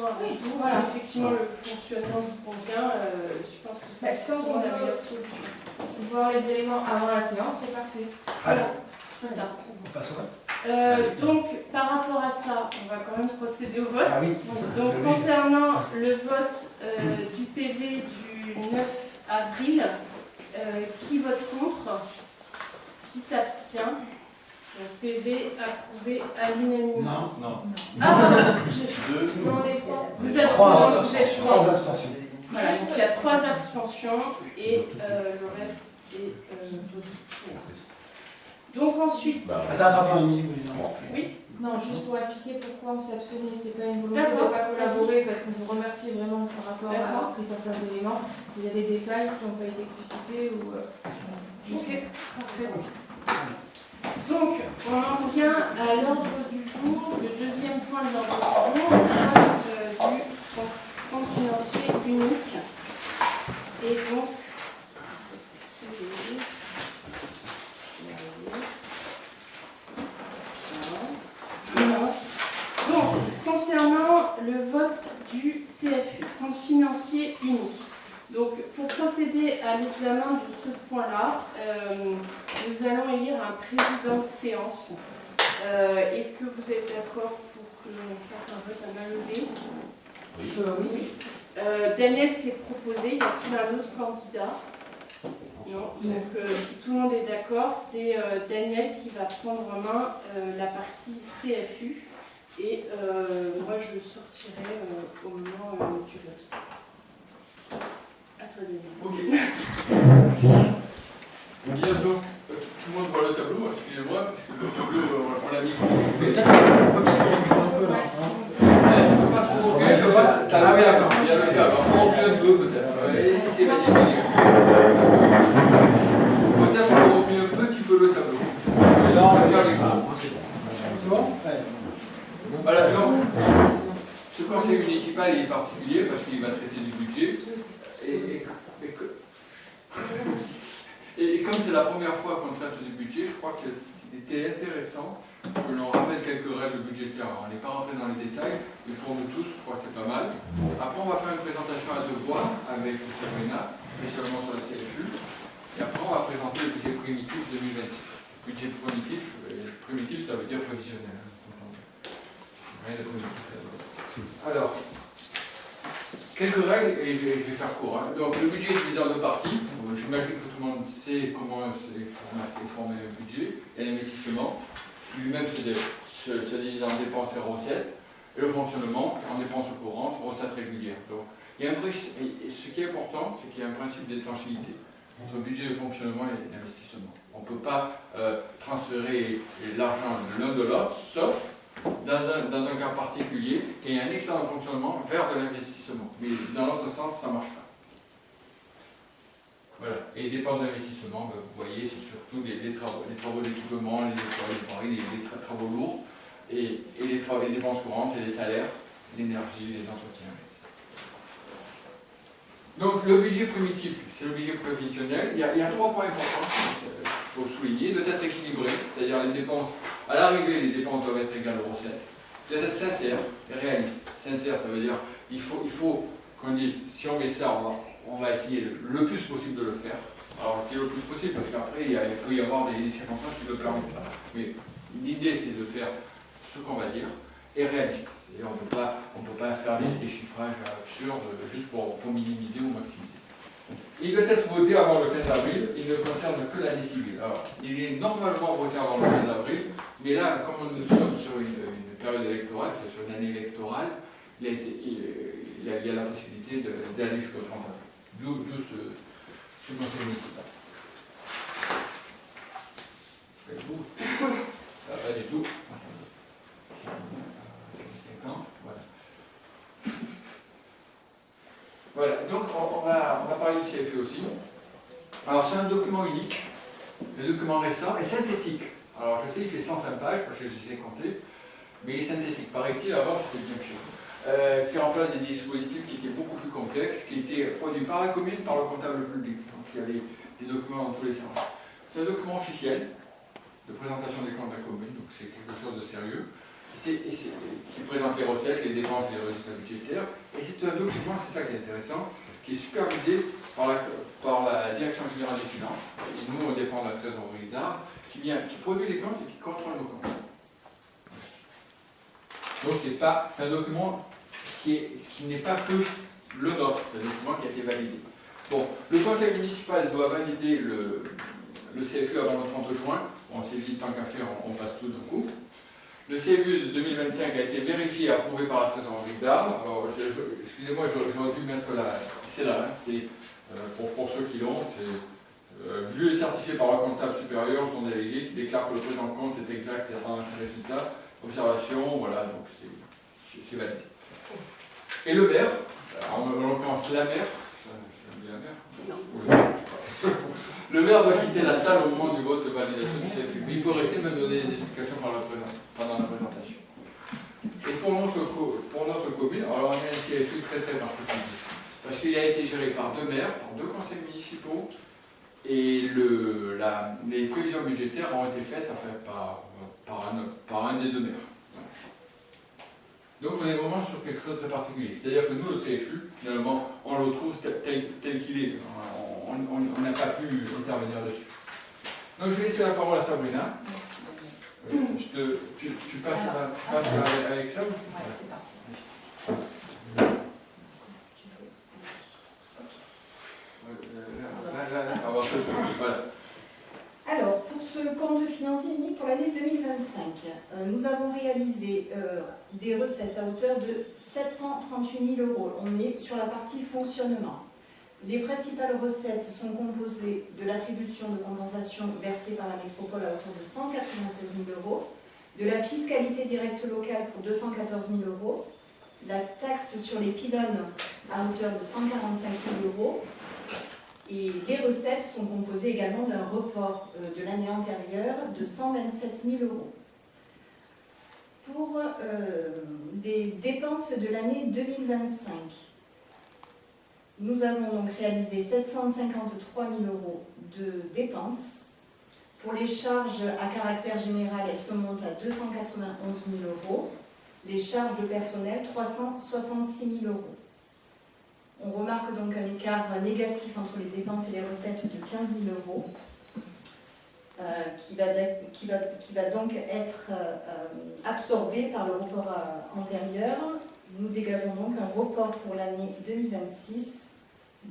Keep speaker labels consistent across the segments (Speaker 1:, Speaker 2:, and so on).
Speaker 1: besoin d'un
Speaker 2: Oui,
Speaker 1: tour.
Speaker 2: voilà.
Speaker 1: Si effectivement le fonctionnement vous convient, je pense que c'est effectivement la meilleure solution.
Speaker 2: Voir les éléments avant la séance, c'est parfait.
Speaker 1: Voilà, c'est ça.
Speaker 3: On passe au vote.
Speaker 1: Donc, par rapport à ça, on va quand même procéder au vote.
Speaker 3: Ah oui.
Speaker 1: Donc, concernant le vote du PV du 9 avril, qui vote contre? Qui s'abstient? Donc, PV approuvé à l'unanimité.
Speaker 4: Non.
Speaker 1: Ah, pardon,
Speaker 2: Non, les trois.
Speaker 1: vous êtes
Speaker 3: Trois
Speaker 1: trois,
Speaker 3: abstentions.
Speaker 1: vous êtes trois.
Speaker 3: 3 abstentions.
Speaker 1: Voilà, donc il y a 3 abstentions et le reste est voté pour. Donc ensuite,
Speaker 3: Attends, une minute.
Speaker 1: oui,
Speaker 2: Non, juste pour expliquer pourquoi on s'abstenait, c'est pas une volonté de
Speaker 1: D'accord.
Speaker 2: ne pas collaborer, parce qu'on vous remercie vraiment par rapport à
Speaker 1: D'accord.
Speaker 2: avoir pris certains éléments. Il y a des détails qui n'ont pas été explicités ou.
Speaker 1: ok, parfait. Donc, on en revient à l'ordre du jour, le deuxième point de l'ordre du jour, le vote du compte financier unique. Et donc, donc, concernant le vote du CFU, compte financier unique. Donc, pour procéder à l'examen de ce point-là, nous allons élire un président de séance. Est-ce que vous êtes d'accord pour que l'on fasse un vote à main levée?
Speaker 2: Oui.
Speaker 1: Daniel s'est proposé. Y a-t-il un autre candidat? Non. Donc, si tout le monde est d'accord, c'est Daniel qui va prendre en main la partie CFU. Et moi, je le sortirai au moment du vote. À toi, Daniel.
Speaker 4: Ok. Bien, donc, tout le monde voit le tableau, excusez-moi, parce que le tableau, on l'a mis.
Speaker 3: Peut-être qu'on peut reculer un peu là.
Speaker 4: Je ne peux pas trop reculer.
Speaker 3: Ouais, tu peux pas. Ah oui, d'accord.
Speaker 4: Il y a le cas, on recule un peu peut-être. C'est vas-y. Peut-être on peut reculer un petit peu le tableau.
Speaker 3: Non,
Speaker 4: Regarde les gars.
Speaker 3: c'est bon.
Speaker 4: Voilà, donc, ce conseil municipal il est particulier parce qu'il va traiter du budget. Et comme c'est la première fois qu'on traite du budget, je crois qu'il était intéressant que l'on rappelle quelques règles budgétaires. On n'est pas rentré dans les détails, mais pour nous tous, je crois que c'est pas mal. Après, on va faire une présentation à deux voix avec Sabrina, spécialement sur la CFU. Et après, on va présenter le budget primitif 2026. Budget primitif, ça veut dire prévisionnel. Rien de primitif. Alors, quelques règles, et je vais faire court. Donc, le budget est divisé en deux parties. J'imagine que tout le monde sait comment est formé le budget et l'investissement. Lui-même se divise en dépenses et recettes. Et le fonctionnement en dépenses courantes, recettes régulières. Donc, il y a ce qui est important, c'est qu'il y a un principe d'étanchéité entre le budget de fonctionnement et l'investissement. On ne peut pas transférer l'argent de l'un de l'autre, sauf dans un cas particulier, qu'il y a un excellent fonctionnement vers de l'investissement. Mais dans l'autre sens, ça ne marche pas. Voilà. Et les dépenses d'investissement, vous voyez, c'est surtout les travaux d'équipement, les travaux lourds, et les dépenses courantes, et les salaires, l'énergie, les entretiens. Donc le budget primitif, c'est le budget prévisionnel. Il y a 3 points importants qu'il faut souligner. Il doit être équilibré, c'est-à-dire les dépenses, à l'arrivée, les dépenses doivent être égales aux recettes. Il doit être sincère et réaliste. Sincère, ça veut dire il faut qu'on dise, si on met ça, on va essayer le plus possible de le faire. Alors, c'est le plus possible, parce qu'après, il peut y avoir des circonstances qui ne le permettent pas. Mais l'idée, c'est de faire ce qu'on va dire, et réaliste. Et on ne peut pas faire des chiffrages absurdes juste pour minimiser ou maximiser. Il doit être voté avant le 15 avril, il ne concerne que l'année civile. Alors, il est normalement voté avant le 15 avril, mais là, comme nous sommes sur une période électorale, enfin sur une année électorale, il y a la possibilité d'aller jusqu'au 30 avril. D'où ce conseil municipal. Pas du tout. Voilà, donc on va parler du CFE aussi. Alors c'est un document unique, un document récent et synthétique. Alors je sais il fait 105 pages, parce que je sais compter, mais il est synthétique. Paraît-il, avant c'était bien pire. Qui remplace des dispositifs qui étaient beaucoup plus complexes, qui étaient produits par la commune, par le comptable public. Donc il y avait des documents dans tous les sens. C'est un document officiel de présentation des comptes de la commune, donc c'est quelque chose de sérieux. qui présente les recettes, les dépenses et les résultats budgétaires. Et c'est un document, c'est ça qui est intéressant, qui est supervisé par la Direction générale des finances. Et nous, on dépend de la trésorerie d'art, qui produit les comptes et qui contrôle nos comptes. Donc c'est un document qui n'est pas que le nôtre, c'est un document qui a été validé. Bon, le conseil municipal doit valider le CFU avant le 30 juin. On s'est dit, tant qu'à faire, on passe tout d'un coup. Le CFU de 2025 a été vérifié et approuvé par la trésorerie d'art. Alors, excusez-moi, j'aurais dû mettre c'est là, hein, c'est pour ceux qui l'ont, c'est vu et certifié par le comptable supérieur, son délégué, qui déclare que le présent compte est exact et rend ses résultats. Observation, voilà, donc c'est validé. Et le maire, en l'occurrence la maire, le maire doit quitter la salle au moment du vote de validation du CFU. Mais il peut rester même donner des explications pendant la présentation. Et pour notre commune, alors on a un CFU très particulier. Parce qu'il a été géré par 2 maires, par 2 conseils municipaux, et les prévisions budgétaires ont été faites par un des 2 maires. Donc on est vraiment sur quelque chose de très particulier. C'est-à-dire que nous, le CFU, finalement, on le retrouve tel qu'il est. On n'a pas pu intervenir dessus. Donc je vais laisser la parole à Sabrina. Tu passes avec ça?
Speaker 5: Ouais, c'est parfait.
Speaker 4: Voilà.
Speaker 5: Alors, pour ce compte financier unique pour l'année 2025, nous avons réalisé des recettes à hauteur de 738 000 €. On est sur la partie fonctionnement. Les principales recettes sont composées de l'attribution de compensation versée par la métropole à hauteur de 196 000 €, de la fiscalité directe locale pour 214 000 €, la taxe sur les pylônes à hauteur de 145 000 €, et les recettes sont composées également d'un report de l'année antérieure de 127 000 €. Pour les dépenses de l'année 2025, nous avons donc réalisé 753 000 € de dépenses. Pour les charges à caractère général, elles se montent à 291 000 €. Les charges de personnel, 366 000 €. On remarque donc un écart négatif entre les dépenses et les recettes de 15 000 € qui va donc être absorbé par le report antérieur. Nous dégageons donc un report pour l'année 2026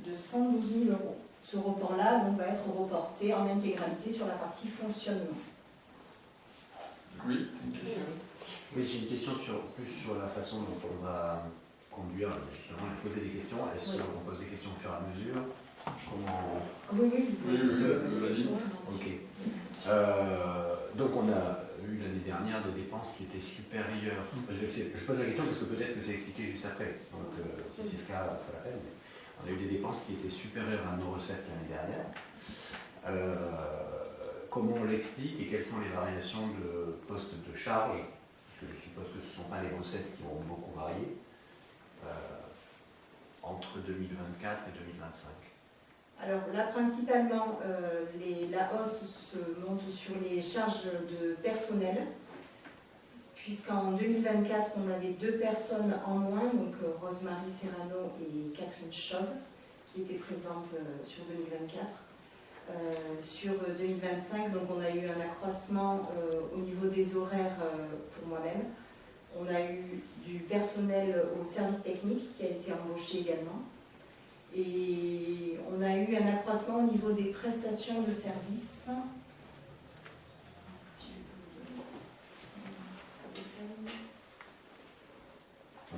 Speaker 5: de 112 000 €. Ce report-là va être reporté en intégralité sur la partie fonctionnement.
Speaker 4: Oui, une question.
Speaker 6: Oui, j'ai une question plus sur la façon dont on va conduire, justement, et poser des questions. Est-ce qu'on pose des questions au fur et à mesure? Comment...
Speaker 5: Oui, vous pouvez
Speaker 4: vas-y.
Speaker 6: Ok. Donc on a eu l'année dernière des dépenses qui étaient supérieures. Je pose la question parce que peut-être que c'est expliqué juste après. Donc si c'est le cas, pas la peine. Mais on a eu des dépenses qui étaient supérieures à nos recettes l'année dernière. Comment on l'explique et quelles sont les variations de postes de charge? Parce que je suppose que ce ne sont pas les recettes qui vont beaucoup varier entre 2024 et 2025.
Speaker 5: Alors là, principalement, la hausse se monte sur les charges de personnel, puisqu'en 2024, on avait 2 personnes en moins, donc Rosemary Serrano et Catherine Chauve, qui étaient présentes sur 2024. Sur 2025, donc on a eu un accroissement au niveau des horaires pour moi-même. On a eu du personnel au service technique qui a été embauché également. Et on a eu un accroissement au niveau des prestations de services. Au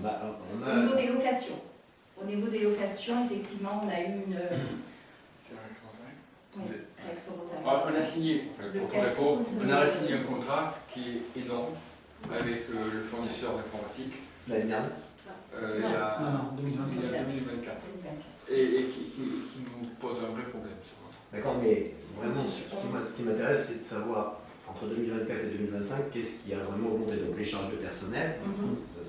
Speaker 5: niveau des locations. Au niveau des locations, effectivement, on a eu une...
Speaker 4: C'est vrai que
Speaker 5: Oui, avec son
Speaker 4: on a signé, pour ton réponse, on a signé un contrat qui est énorme avec le fournisseur d'informatique.
Speaker 6: L'année dernière
Speaker 4: Il y a
Speaker 3: 2024.
Speaker 4: 2024. Et qui nous pose un vrai problème.
Speaker 6: D'accord, mais vraiment, ce qui m'intéresse, c'est de savoir, entre 2024 et 2025, qu'est-ce qui a vraiment augmenté. Donc les charges de personnel,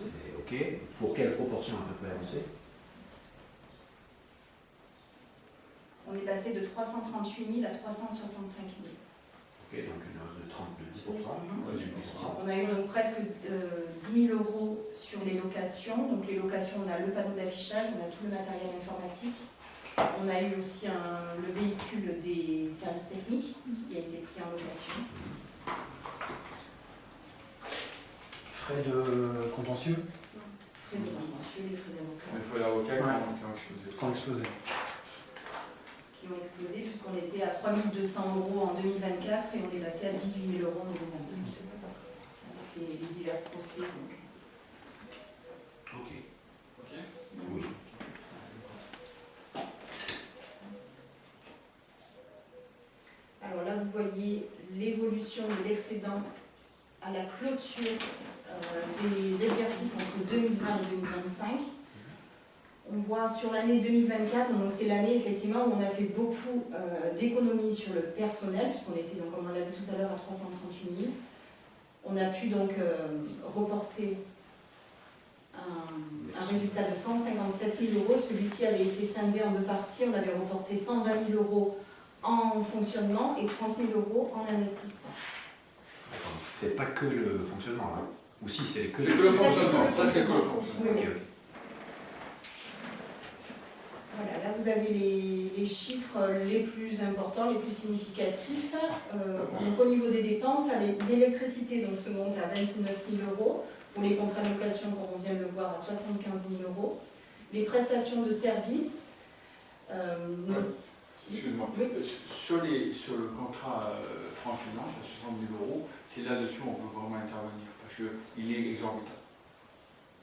Speaker 6: c'est OK. Pour quelle proportion à peu près on sait?
Speaker 5: On est passé de 338 000 à 365 000.
Speaker 6: Ok, donc une hausse de 10%.
Speaker 4: Ouais, 10%.
Speaker 5: On a eu donc presque 10 000 € sur les locations. Donc les locations, on a le panneau d'affichage, on a tout le matériel informatique. On a eu aussi le véhicule des services techniques qui a été pris en location.
Speaker 3: Frais de contentieux
Speaker 5: Frais de contentieux, les frais d'avocat
Speaker 4: Les frais d'avocat
Speaker 3: Ouais.
Speaker 4: qui ont explosé.
Speaker 3: qui ont explosé.
Speaker 5: qui ont explosé puisqu'on était à 3 200 € en 2024 et on est passé à 18 000 € en 2025. Avec les divers procès. Donc.
Speaker 6: Ok.
Speaker 4: Ok.
Speaker 6: Oui.
Speaker 5: Alors là, vous voyez l'évolution de l'excédent à la clôture des exercices entre 2020 et 2025. On voit sur l'année 2024, donc c'est l'année effectivement où on a fait beaucoup d'économies sur le personnel, puisqu'on était, donc, comme on l'a vu tout à l'heure, à 338 000. On a pu donc reporter un résultat de 157 000 €. Celui-ci avait été scindé en deux parties. On avait reporté 120 000 € en fonctionnement et 30 000 € en investissement.
Speaker 6: D'accord, donc c'est pas que le fonctionnement là. Ou si c'est que
Speaker 4: C'est
Speaker 6: le
Speaker 4: que le
Speaker 5: Ça, c'est
Speaker 4: fonctionnement.
Speaker 5: que le
Speaker 4: Ça, c'est que le
Speaker 5: fonctionnement.
Speaker 4: fonctionnement.
Speaker 5: Oui,
Speaker 6: Ok,
Speaker 5: oui.
Speaker 6: ok.
Speaker 5: Voilà, là vous avez les chiffres les plus importants, les plus significatifs. Donc, au niveau des dépenses, avec l'électricité donc, se monte à 29 000 € pour les contrats de location, comme on vient de le voir, à 75 000 €. Les prestations de services,
Speaker 4: Excuse-moi.
Speaker 5: Oui.
Speaker 4: Sur le contrat France Finance à 60 000 €, c'est là-dessus où on peut vraiment intervenir parce qu'il est exorbitant.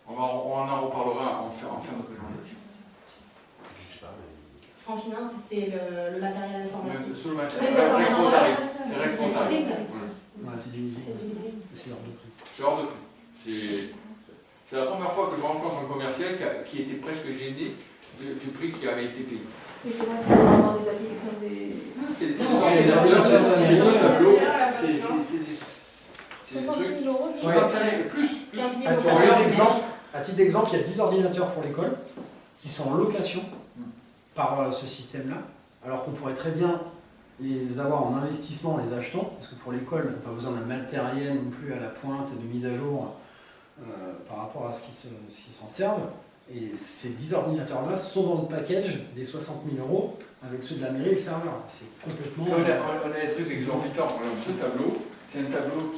Speaker 4: On en reparlera en fin de présentation.
Speaker 6: Je sais pas, mais...
Speaker 5: Franc Finance, c'est le matériel informatique.
Speaker 4: Même sur le matériel,
Speaker 5: Tous les
Speaker 4: c'est
Speaker 5: informations,
Speaker 4: Rectotari.
Speaker 1: ça,
Speaker 4: C'est
Speaker 1: c'est
Speaker 4: Rectotari.
Speaker 5: c'est-
Speaker 4: Voilà.
Speaker 3: Ouais, c'est du leasing.
Speaker 1: C'est du leasing.
Speaker 3: C'est hors de prix.
Speaker 4: C'est hors de prix. C'est la première fois que je rencontre un commercial qui était presque gêné du prix qui avait été payé.
Speaker 2: Mais c'est vrai que c'est vraiment des applications des.
Speaker 4: C'est
Speaker 3: Non,
Speaker 4: des
Speaker 3: c'est
Speaker 4: ordinateurs,
Speaker 3: des
Speaker 4: c'est des tableaux,
Speaker 1: c'est-
Speaker 4: c'est des
Speaker 2: 60
Speaker 4: trucs.
Speaker 2: 000 € juste.
Speaker 3: Ouais.
Speaker 4: 65 plus.
Speaker 5: 15 000
Speaker 3: À
Speaker 5: €
Speaker 3: titre d'exemple, à titre d'exemple, il y a 10 ordinateurs pour l'école qui sont en location par ce système-là, alors qu'on pourrait très bien les avoir en investissement en les achetant, parce que pour l'école, on n'a pas besoin d'un matériel non plus à la pointe de mise à jour par rapport à ce qui s'en servent. Et ces 10 ordinateurs-là sont dans le package des 60 000 € avec ceux de la mairie et le serveur. C'est complètement...
Speaker 4: On a des trucs exorbitants. Par exemple, ce tableau, c'est un tableau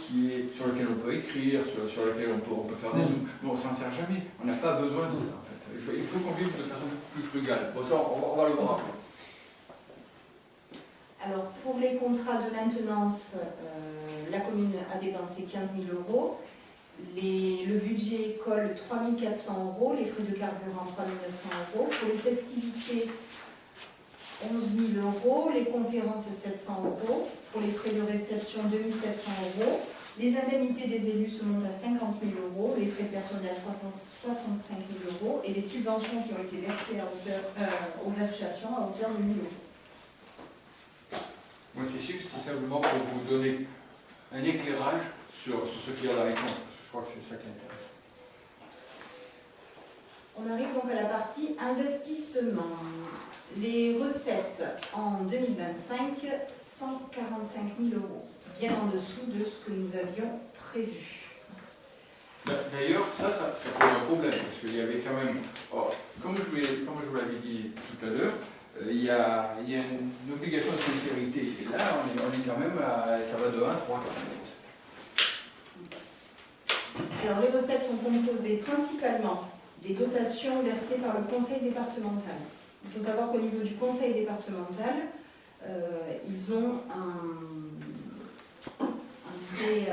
Speaker 4: sur lequel on peut écrire, sur lequel on peut faire des zooms. Mais on ne s'en sert jamais. On n'a pas besoin de ça, en fait. Il faut qu'on vive de façon plus frugale. Bon, ça, on va le voir après.
Speaker 5: Alors, pour les contrats de maintenance, la commune a dépensé 15 000 €. Le budget école, 3 400 €. Les frais de carburant, 3 900 €. Pour les festivités, 11 000 €. Les conférences, 700 €. Pour les frais de réception, 2 700 €. Les indemnités des élus se montent à 50 000 €. Les frais personnels, 365 000 €. Et les subventions qui ont été versées aux associations à hauteur de 1 000 €.
Speaker 4: Moi, ces chiffres, c'est simplement pour vous donner un éclairage sur ce qu'il y a dans les comptes. Parce que je crois que c'est ça qui intéresse.
Speaker 5: On arrive donc à la partie investissement. Les recettes en 2025, 145 000 €, bien en dessous de ce que nous avions prévu.
Speaker 4: D'ailleurs, ça pose un problème, parce qu'il y avait quand même, comme je vous l'avais dit tout à l'heure, il y a une obligation de sincérité. Et là, on est quand même ça va de 1 à 3.
Speaker 5: Alors les recettes sont composées principalement des dotations versées par le conseil départemental. Il faut savoir qu'au niveau du conseil départemental, ils ont un très...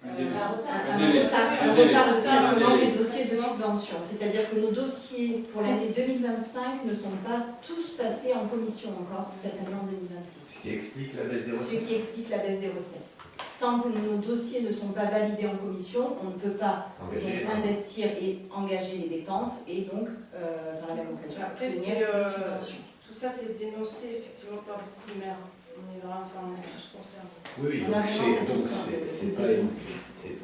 Speaker 5: un retard de traitement des dossiers de subvention. C'est-à-dire que nos dossiers pour l'année 2025 ne sont pas tous passés en commission encore cette année en 2026.
Speaker 6: Ce qui explique la baisse des
Speaker 5: Ce
Speaker 6: recettes.
Speaker 5: qui explique la baisse des recettes. Tant que nos dossiers ne sont pas validés en commission, on ne peut pas
Speaker 6: Engagé.
Speaker 5: donc, investir et engager les dépenses et donc, dans la même occasion,
Speaker 1: Après,
Speaker 5: obtenir
Speaker 1: c'est,
Speaker 5: les subventions.
Speaker 1: tout ça, c'est dénoncé effectivement par beaucoup de maires. On est vraiment, enfin, on est tous concernés.
Speaker 6: Oui,
Speaker 5: On a
Speaker 6: donc
Speaker 5: vraiment cette
Speaker 6: donc
Speaker 5: histoire de-
Speaker 6: c'est pas une- c'est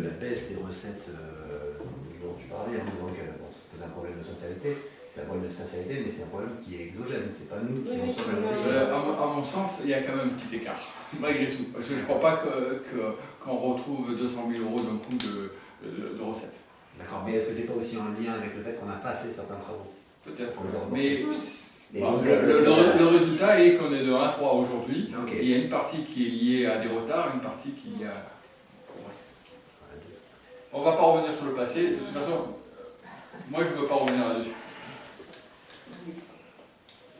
Speaker 6: la baisse des recettes dont tu parlais en disant qu'elle se pose c'est un problème de sincérité. C'est un problème de sincérité, mais c'est un problème qui est exogène. C'est pas nous qui
Speaker 1: Oui,
Speaker 6: en
Speaker 1: oui,
Speaker 6: sommes
Speaker 4: À mon sens, il y a quand même un petit écart, malgré tout. Parce que je ne crois pas qu'on retrouve 200 000 euros d'un coup de recettes.
Speaker 6: D'accord, mais est-ce que c'est pas aussi en lien avec le fait qu'on n'a pas fait certains travaux?
Speaker 4: Peut-être.
Speaker 6: Pour les avoir
Speaker 4: Mais
Speaker 6: Et
Speaker 4: bon,
Speaker 6: donc,
Speaker 4: le résultat est qu'on est de 1 à 3 aujourd'hui.
Speaker 6: Ok.
Speaker 4: Il y a une partie qui est liée à des retards, une partie qui est liée au reste. On ne va pas revenir sur le passé. De toute façon, moi je ne veux pas revenir là-dessus.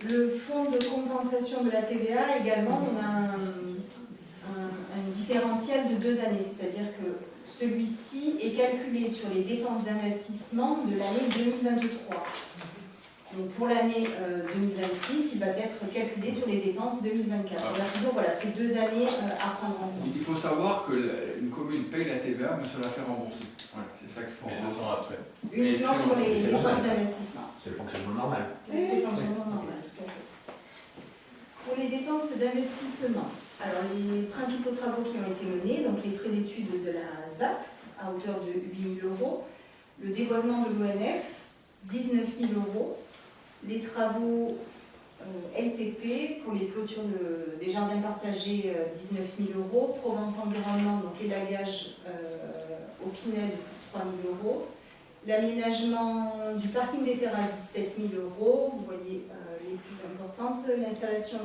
Speaker 5: Le fonds de compensation de la TVA, également, on a un différentiel de 2 années, c'est-à-dire que celui-ci est calculé sur les dépenses d'investissement de l'année 2023. Donc pour l'année 2026, il va être calculé sur les dépenses 2024. On a toujours ces 2 années à prendre en compte.
Speaker 4: Il faut savoir qu'une commune paye la TVA, mais se la fait rembourser. Voilà, c'est ça qu'il faut reprendre après.
Speaker 5: Uniquement sur les
Speaker 6: c'est
Speaker 5: dépenses
Speaker 6: normal.
Speaker 5: d'investissement.
Speaker 6: C'est le fonctionnement normal.
Speaker 5: C'est le fonctionnement normal, tout à fait. Pour les dépenses d'investissement, alors les principaux travaux qui ont été menés, donc les frais d'études de la ZAP à hauteur de 8 000 euros, le déboisement de l'ONF, 19 000 euros, les travaux LTP pour les clôtures des jardins partagés, 19 000 euros, Provence Environnement, donc l'élagage au Pinel pour 3 000 euros, l'aménagement du parking des Ferrages, 17 000 euros, vous voyez les plus importantes, l'installation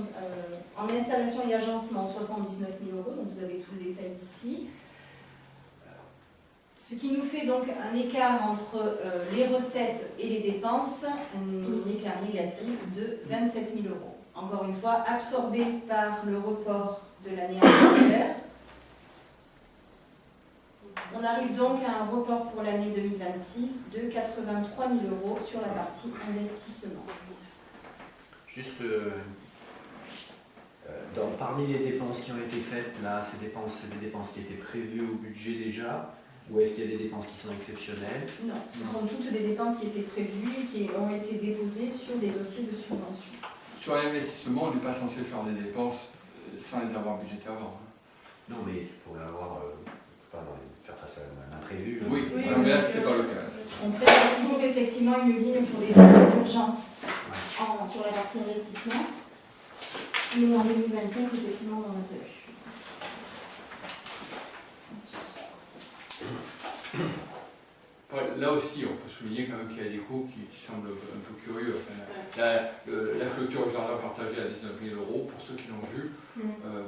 Speaker 5: en installation et agencement, 79 000 euros, donc vous avez tout le détail ici. Ce qui nous fait donc un écart entre les recettes et les dépenses, un écart négatif de 27 000 euros. Encore une fois, absorbé par le report de l'année antérieure. On arrive donc à un report pour l'année 2026 de 83 000 euros sur la partie investissement.
Speaker 6: Juste, parmi les dépenses qui ont été faites, là, c'est des dépenses qui étaient prévues au budget déjà, ou est-ce qu'il y a des dépenses qui sont exceptionnelles?
Speaker 5: Non, ce sont toutes des dépenses qui étaient prévues et qui ont été déposées sur des dossiers de subvention.
Speaker 4: Sur l'investissement, on n'est pas censé faire des dépenses sans les avoir budgétées avant.
Speaker 6: Non, mais pour l'avoir, faire face à un imprévu.
Speaker 4: Oui,
Speaker 1: Oui,
Speaker 4: voilà, mais là, ce n'était pas le cas.
Speaker 5: On prévoit toujours effectivement une ligne pour les travaux d'urgence sur la partie investissement. Mais en 2025, effectivement, on en a prévu.
Speaker 4: Là aussi, on peut souligner quand même qu'il y a des coûts qui semblent un peu curieux. Enfin, la clôture au jardin partagé à 19 000 euros, pour ceux qui l'ont vu,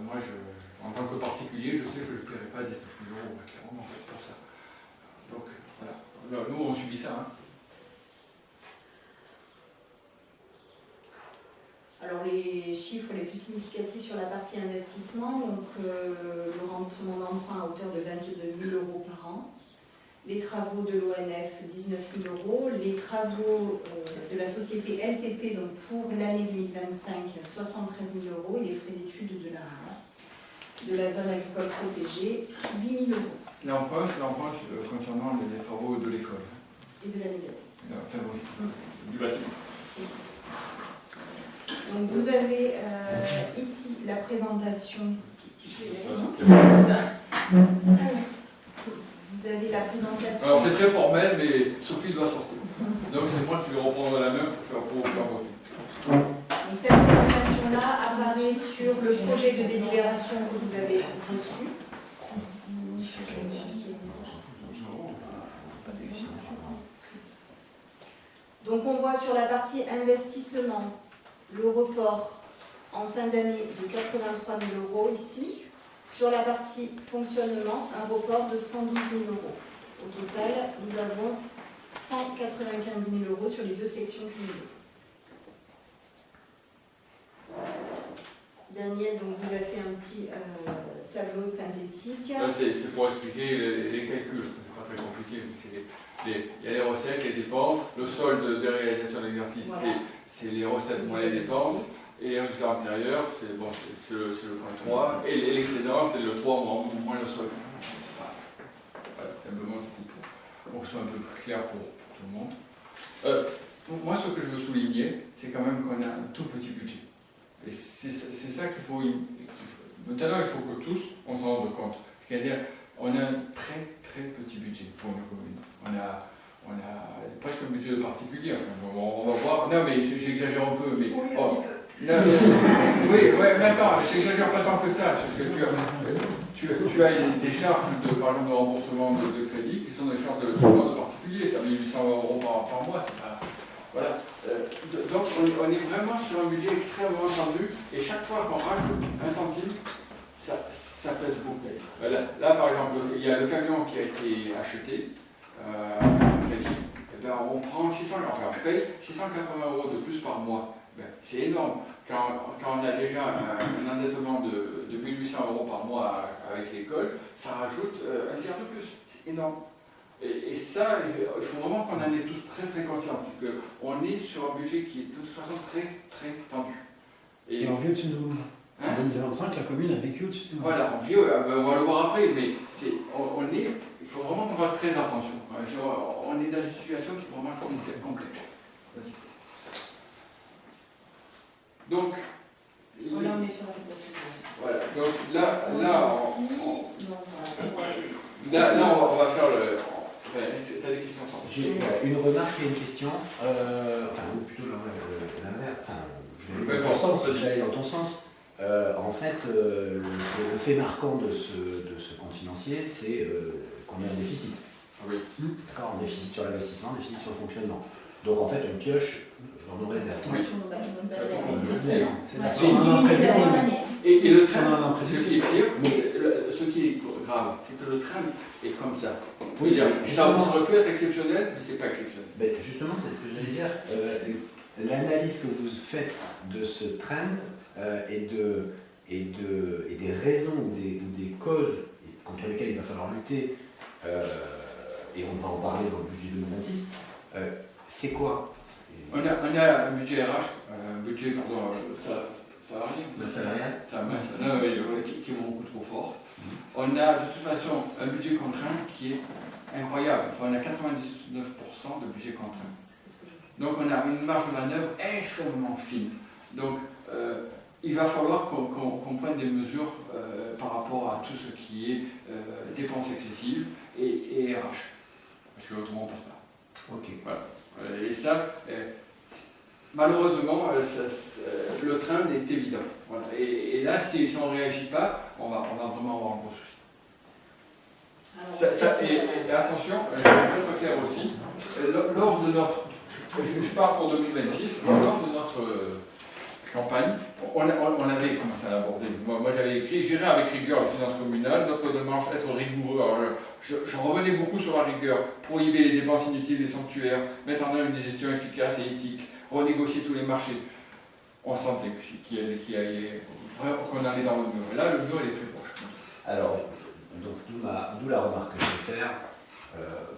Speaker 4: moi, en tant que particulier, je sais que je ne paierai pas 19 000 euros, clairement, pour ça. Donc, voilà. Alors, nous, on subit ça. Hein.
Speaker 5: Alors les chiffres les plus significatifs sur la partie investissement, donc le remboursement d'emprunt à hauteur de 22 000 euros par an, les travaux de l'ONF 19 000 euros, les travaux de la société LTP donc pour l'année 2025 73 000 euros et les frais d'études de la zone agricole protégée 8 000 euros.
Speaker 4: L'emprunt, c'est l'emprunt concernant les travaux de l'école.
Speaker 5: Et de la médiathèque.
Speaker 4: Enfin, oui, du bâtiment.
Speaker 5: Donc vous avez ici la présentation. Vous avez la présentation.
Speaker 4: Alors c'est très formel, mais Sophie doit sortir. Donc c'est moi qui vais reprendre la main pour faire voter.
Speaker 5: Donc cette présentation-là apparaît sur le projet de délibération que vous avez reçu. Donc on voit sur la partie investissement le report en fin d'année de 83 000 euros ici. Sur la partie fonctionnement, un report de 112 000 euros. Au total, nous avons 195 000 euros sur les deux sections cumulées. Daniel donc, vous a fait un petit tableau synthétique.
Speaker 4: C'est pour expliquer les calculs, c'est pas très compliqué. Il y a les recettes, les dépenses, le solde des réalisations d'exercice, voilà. C'est les recettes moins les dépenses, et les résultats antérieurs, c'est le point 3, et l'excédent, c'est le 3 moins le solde. Voilà, simplement, c'est pour que ce soit un peu plus clair pour tout le monde. Moi, ce que je veux souligner, c'est quand même qu'on a un tout petit budget. Et c'est ça qu'il faut. Maintenant, il faut que tous, on s'en rende compte. C'est-à-dire, on a un très très petit budget pour nos communes. On a presque un budget de particulier. Enfin, on va voir. Non, mais j'exagère un peu. Mais,
Speaker 5: Oui,
Speaker 4: oh, non, oui, mais attends, j'exagère pas tant que ça. Parce que tu as des charges, par exemple, de remboursement de crédit qui sont des charges de particulier. Tu as 1800 € par mois, c'est pas. Voilà. Donc, on est vraiment sur un budget extrêmement tendu. Et chaque fois qu'on rajoute un centime, ça pèse beaucoup. Là, par exemple, il y a le camion qui a été acheté en crédit. Et ben, on prend on paye 680 € de plus par mois. Ben, c'est énorme. Quand on a déjà un endettement de 1800 € par mois avec l'école, ça rajoute un tiers de plus. C'est énorme. Et ça, il faut vraiment qu'on en ait tous très très conscients. C'est qu'on est sur un budget qui est de toute façon très très tendu.
Speaker 3: Et on vit au-dessus de nous. En 2025, la commune a vécu au-dessus de nous.
Speaker 4: Voilà, on va le voir après, mais il faut vraiment qu'on fasse très attention. On est dans une situation qui est vraiment complexe. Vas-y. Donc,
Speaker 5: Voilà, on est sur l'affectation.
Speaker 4: voilà, donc là, on va faire le. T'as des questions?
Speaker 6: J'ai une remarque et une question, ou plutôt l'inverse, je vais aller dans ton sens. En fait, le fait marquant de ce compte financier, c'est qu'on a un déficit.
Speaker 4: Oui.
Speaker 6: D'accord, un déficit sur l'investissement, un déficit sur le fonctionnement. Donc en fait, on pioche dans nos réserves.
Speaker 4: Oui.
Speaker 3: Et
Speaker 4: le train, ce qui est pire, ce qui est grave, c'est que le train est comme ça.
Speaker 6: Oui,
Speaker 4: ça aurait pu être exceptionnel, mais c'est pas exceptionnel.
Speaker 6: Ben justement, c'est ce que j'allais dire. L'analyse que vous faites de ce trend et des raisons ou des causes contre lesquelles il va falloir lutter, et on va en parler dans le budget 2026, c'est quoi?
Speaker 4: On a un budget RH, un budget salarié.
Speaker 6: Le salarial
Speaker 4: qui est beaucoup trop fort. On a de toute façon un budget contraint qui est incroyable. Enfin, on a 99% de budget contraint. Donc on a une marge de manœuvre extrêmement fine. Donc il va falloir qu'on prenne des mesures par rapport à tout ce qui est dépenses excessives et RH. Parce que autrement on ne passe pas.
Speaker 6: Ok.
Speaker 4: Voilà. Et ça, malheureusement, le train est évident. Voilà. Et là, si on ne réagit pas, on va vraiment avoir un gros souci. Et attention, je vais être clair aussi, lors de notre, je parle pour 2026, lors de notre campagne, on avait commencé à l'aborder. Moi j'avais écrit, gérer avec rigueur les finances communales, notre démarche, être rigoureux. Alors, je revenais beaucoup sur la rigueur, prohiber les dépenses inutiles, les sanctuaires, mettre en œuvre une gestion efficace et éthique, renégocier tous les marchés. On sentait qu'on allait dans le mur. Et là, le mur, il est très proche.
Speaker 6: Alors, donc, d'où la remarque que je vais faire.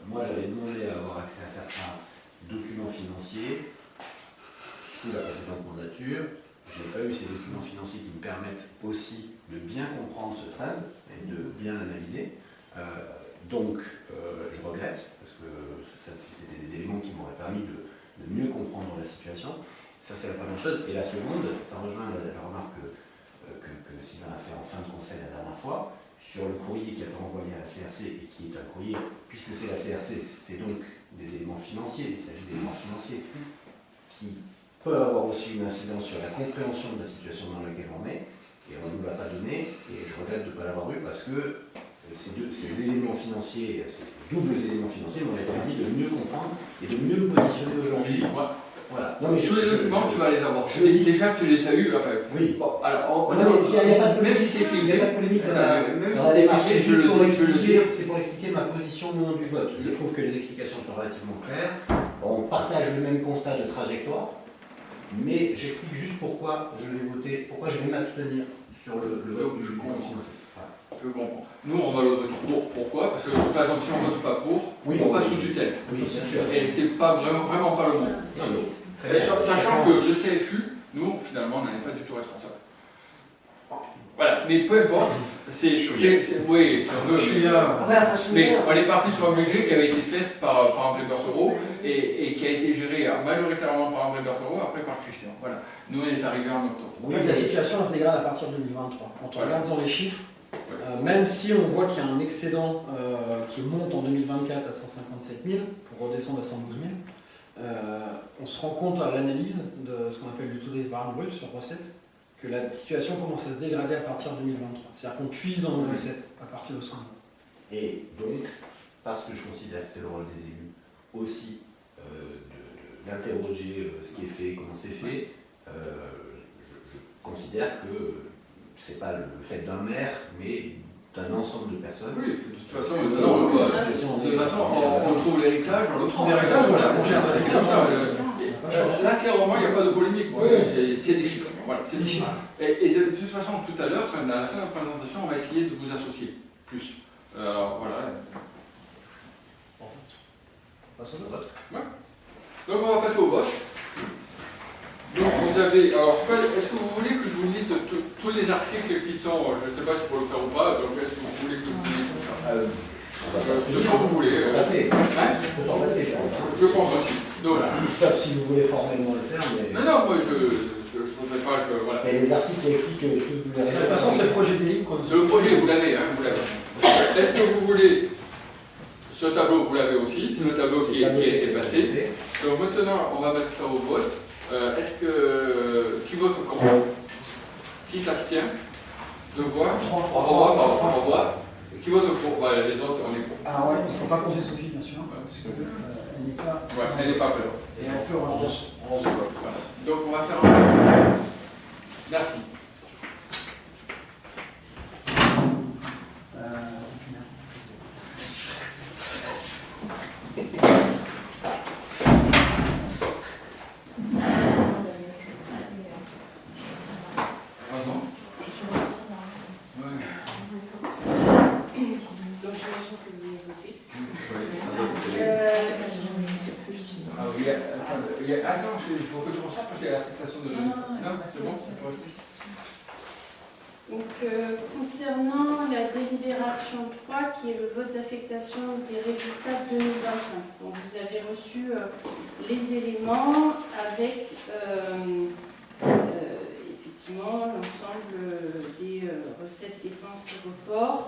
Speaker 6: Moi, j'avais demandé à avoir accès à certains documents financiers sous la précédente mandature. Je n'ai pas eu ces documents financiers qui me permettent aussi de bien comprendre ce trend et de bien l'analyser. Donc, je regrette, parce que c'était des éléments qui m'auraient permis de mieux comprendre la situation. Ça, c'est la première chose. Et la seconde, ça rejoint la remarque que Sylvain a fait en fin de conseil la dernière fois, sur le courrier qui a été envoyé à la CRC, et qui est un courrier, puisque c'est la CRC, c'est donc des éléments financiers, il s'agit d'éléments financiers qui peuvent avoir aussi une incidence sur la compréhension de la situation dans laquelle on est, et on ne nous l'a pas donné, et je regrette de ne pas l'avoir eu, parce que ces éléments financiers, ces doubles éléments financiers m'auraient permis de mieux comprendre et de mieux me positionner aujourd'hui. Voilà. Non, mais
Speaker 4: tous les documents, tu vas les avoir. Je t'ai dit déjà que tu les as eus. Enfin,
Speaker 6: oui.
Speaker 4: Bon, alors,
Speaker 6: même si c'est filmé, il n'y a pas de polémique.
Speaker 4: Même si c'est filmé,
Speaker 6: c'est pour expliquer ma position au moment du vote. Je trouve que les explications sont relativement claires. On partage le même constat de trajectoire, mais j'explique juste pourquoi je vais voter, pourquoi je vais m'abstenir sur le vote du compte financier.
Speaker 4: Je comprends. Nous, on va le voter pour. Pourquoi? Parce que de toute façon, si on ne vote pas pour, on passe sous tutelle.
Speaker 6: Oui, bien sûr.
Speaker 4: Et c'est pas vraiment pas le monde.
Speaker 6: Non.
Speaker 4: Sachant que le CFU, nous, finalement, on n'en est pas du tout responsable. Voilà, mais peu importe, oui, c'est un peu. Mais on est parti sur un budget qui avait été fait par André Berthereau et qui a été géré majoritairement par André Berthereau, après par Christian. Voilà. Nous, on est arrivé en octobre.
Speaker 3: En fait, la situation se dégrade à partir de 2023. Quand on regarde dans les chiffres, Même si on voit qu'il y a un excédent qui monte en 2024 à 157 000 pour redescendre à 112 000, on se rend compte à l'analyse de ce qu'on appelle le taux d'épargne brut sur recette que la situation commence à se dégrader à partir de 2023. C'est-à-dire qu'on puise dans nos recettes à partir de ce moment.
Speaker 6: Et donc, parce que je considère que c'est le rôle des élus aussi d'interroger ce qui est fait, comment c'est fait, je considère que c'est pas le fait d'un maire, mais d'un ensemble de personnes.
Speaker 4: Oui, de toute façon, on trouve l'héritage, on le prend.
Speaker 3: L'héritage,
Speaker 4: Voilà,
Speaker 3: on gère
Speaker 4: c'est comme ça. Là, clairement, il n'y a pas de polémique. C'est des chiffres. Voilà, c'est des chiffres. Et de toute façon, tout à l'heure, à la fin de la présentation, on va essayer de vous associer plus. Alors voilà. Donc on va passer au vote. Donc vous avez, alors est-ce que vous voulez que je vous lise tous les articles qui sont, je ne sais pas si je peux le faire ou pas, donc est-ce que vous voulez que je vous lise tout ça ce que vous voulez.
Speaker 6: On peut s'en passer, je pense.
Speaker 4: Je pense aussi. Donc,
Speaker 6: sauf si vous voulez formellement le faire, mais...
Speaker 4: Non, moi je ne voudrais pas que... Voilà.
Speaker 6: C'est les articles qui expliquent tout le reste.
Speaker 3: De toute façon, c'est le projet de ligne qu'on...
Speaker 4: Le projet, vous l'avez, hein, vous l'avez. Est-ce que vous voulez... Ce tableau, vous l'avez aussi, c'est le tableau qui a été passé. Donc maintenant, on va mettre ça au vote. Est-ce que... Qui vote contre? Qui s'abstient? Deux voix. Trois voix. Qui vote pour? Voilà, les autres, on est pour.
Speaker 3: Alors ouais, il ne faut pas compter Sophie, bien sûr, parce qu'elle n'est pas...
Speaker 4: Ouais, elle n'est pas présente.
Speaker 3: Et on peut revenir.
Speaker 4: 11 votes, voilà. Donc on va faire un vote. Merci. Attends, il faut que tu ressortes parce qu'il y a l'affectation de... Non, c'est bon.
Speaker 1: Donc, concernant la délibération 3, qui est le vote d'affectation des résultats 2025, donc vous avez reçu les éléments avec effectivement l'ensemble des recettes, dépenses et reports.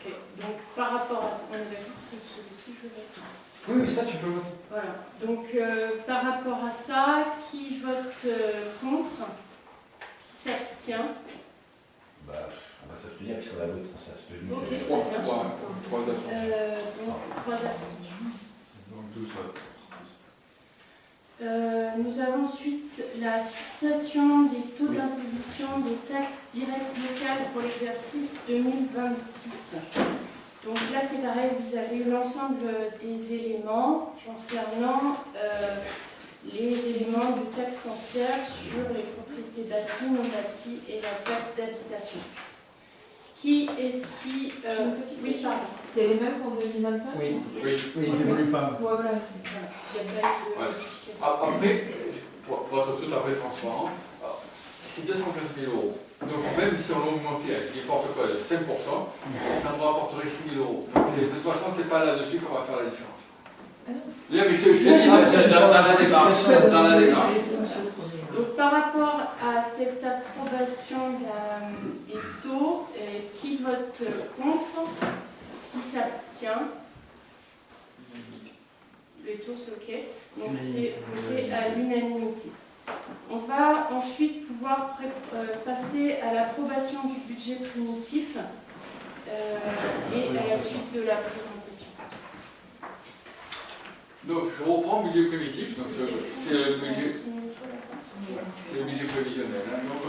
Speaker 1: Okay. Donc par rapport à ça, on est d'accord que celui-ci je vais voter.
Speaker 3: Oui, ça tu peux voter.
Speaker 1: Voilà. Donc par rapport à ça, qui vote contre? Qui s'abstient?
Speaker 6: On va s'abstenir puisqu'on a voté, on s'est abstenu.
Speaker 1: Ok,
Speaker 4: Trois
Speaker 1: donc 3 abstentions.
Speaker 4: Donc 12 votes.
Speaker 1: Nous avons ensuite la fixation des taux d'imposition des taxes directes locales pour l'exercice 2026. Donc là c'est pareil, vous avez l'ensemble des éléments concernant les éléments de taxe foncière sur les propriétés bâties, non bâties et la taxe d'habitation. Qui est-ce qui... oui, pardon.
Speaker 2: C'est les mêmes qu'en 2025?
Speaker 3: Oui,
Speaker 4: Oui.
Speaker 3: ils n'évoluent pas.
Speaker 2: Ouais, voilà.
Speaker 1: Il n'y a pas eu de modification.
Speaker 4: Après, pour être tout à fait transparent, c'est 215 000 €. Donc même si on l'augmentait avec n'importe quoi de 5%, ça nous rapporterait 6 000 €. Donc de toute façon, c'est pas là-dessus qu'on va faire la différence. Là, mais je te dis, dans la démarche.
Speaker 1: Donc par rapport à cette approbation des taux, qui vote contre? Qui s'abstient? Les taux c'est ok. Donc c'est voté à l'unanimité. On va ensuite pouvoir passer à l'approbation du budget primitif et à la suite de la présentation.
Speaker 4: Donc je reprends le budget primitif, donc c'est le budget. C'est le budget prévisionnel. Hein. Donc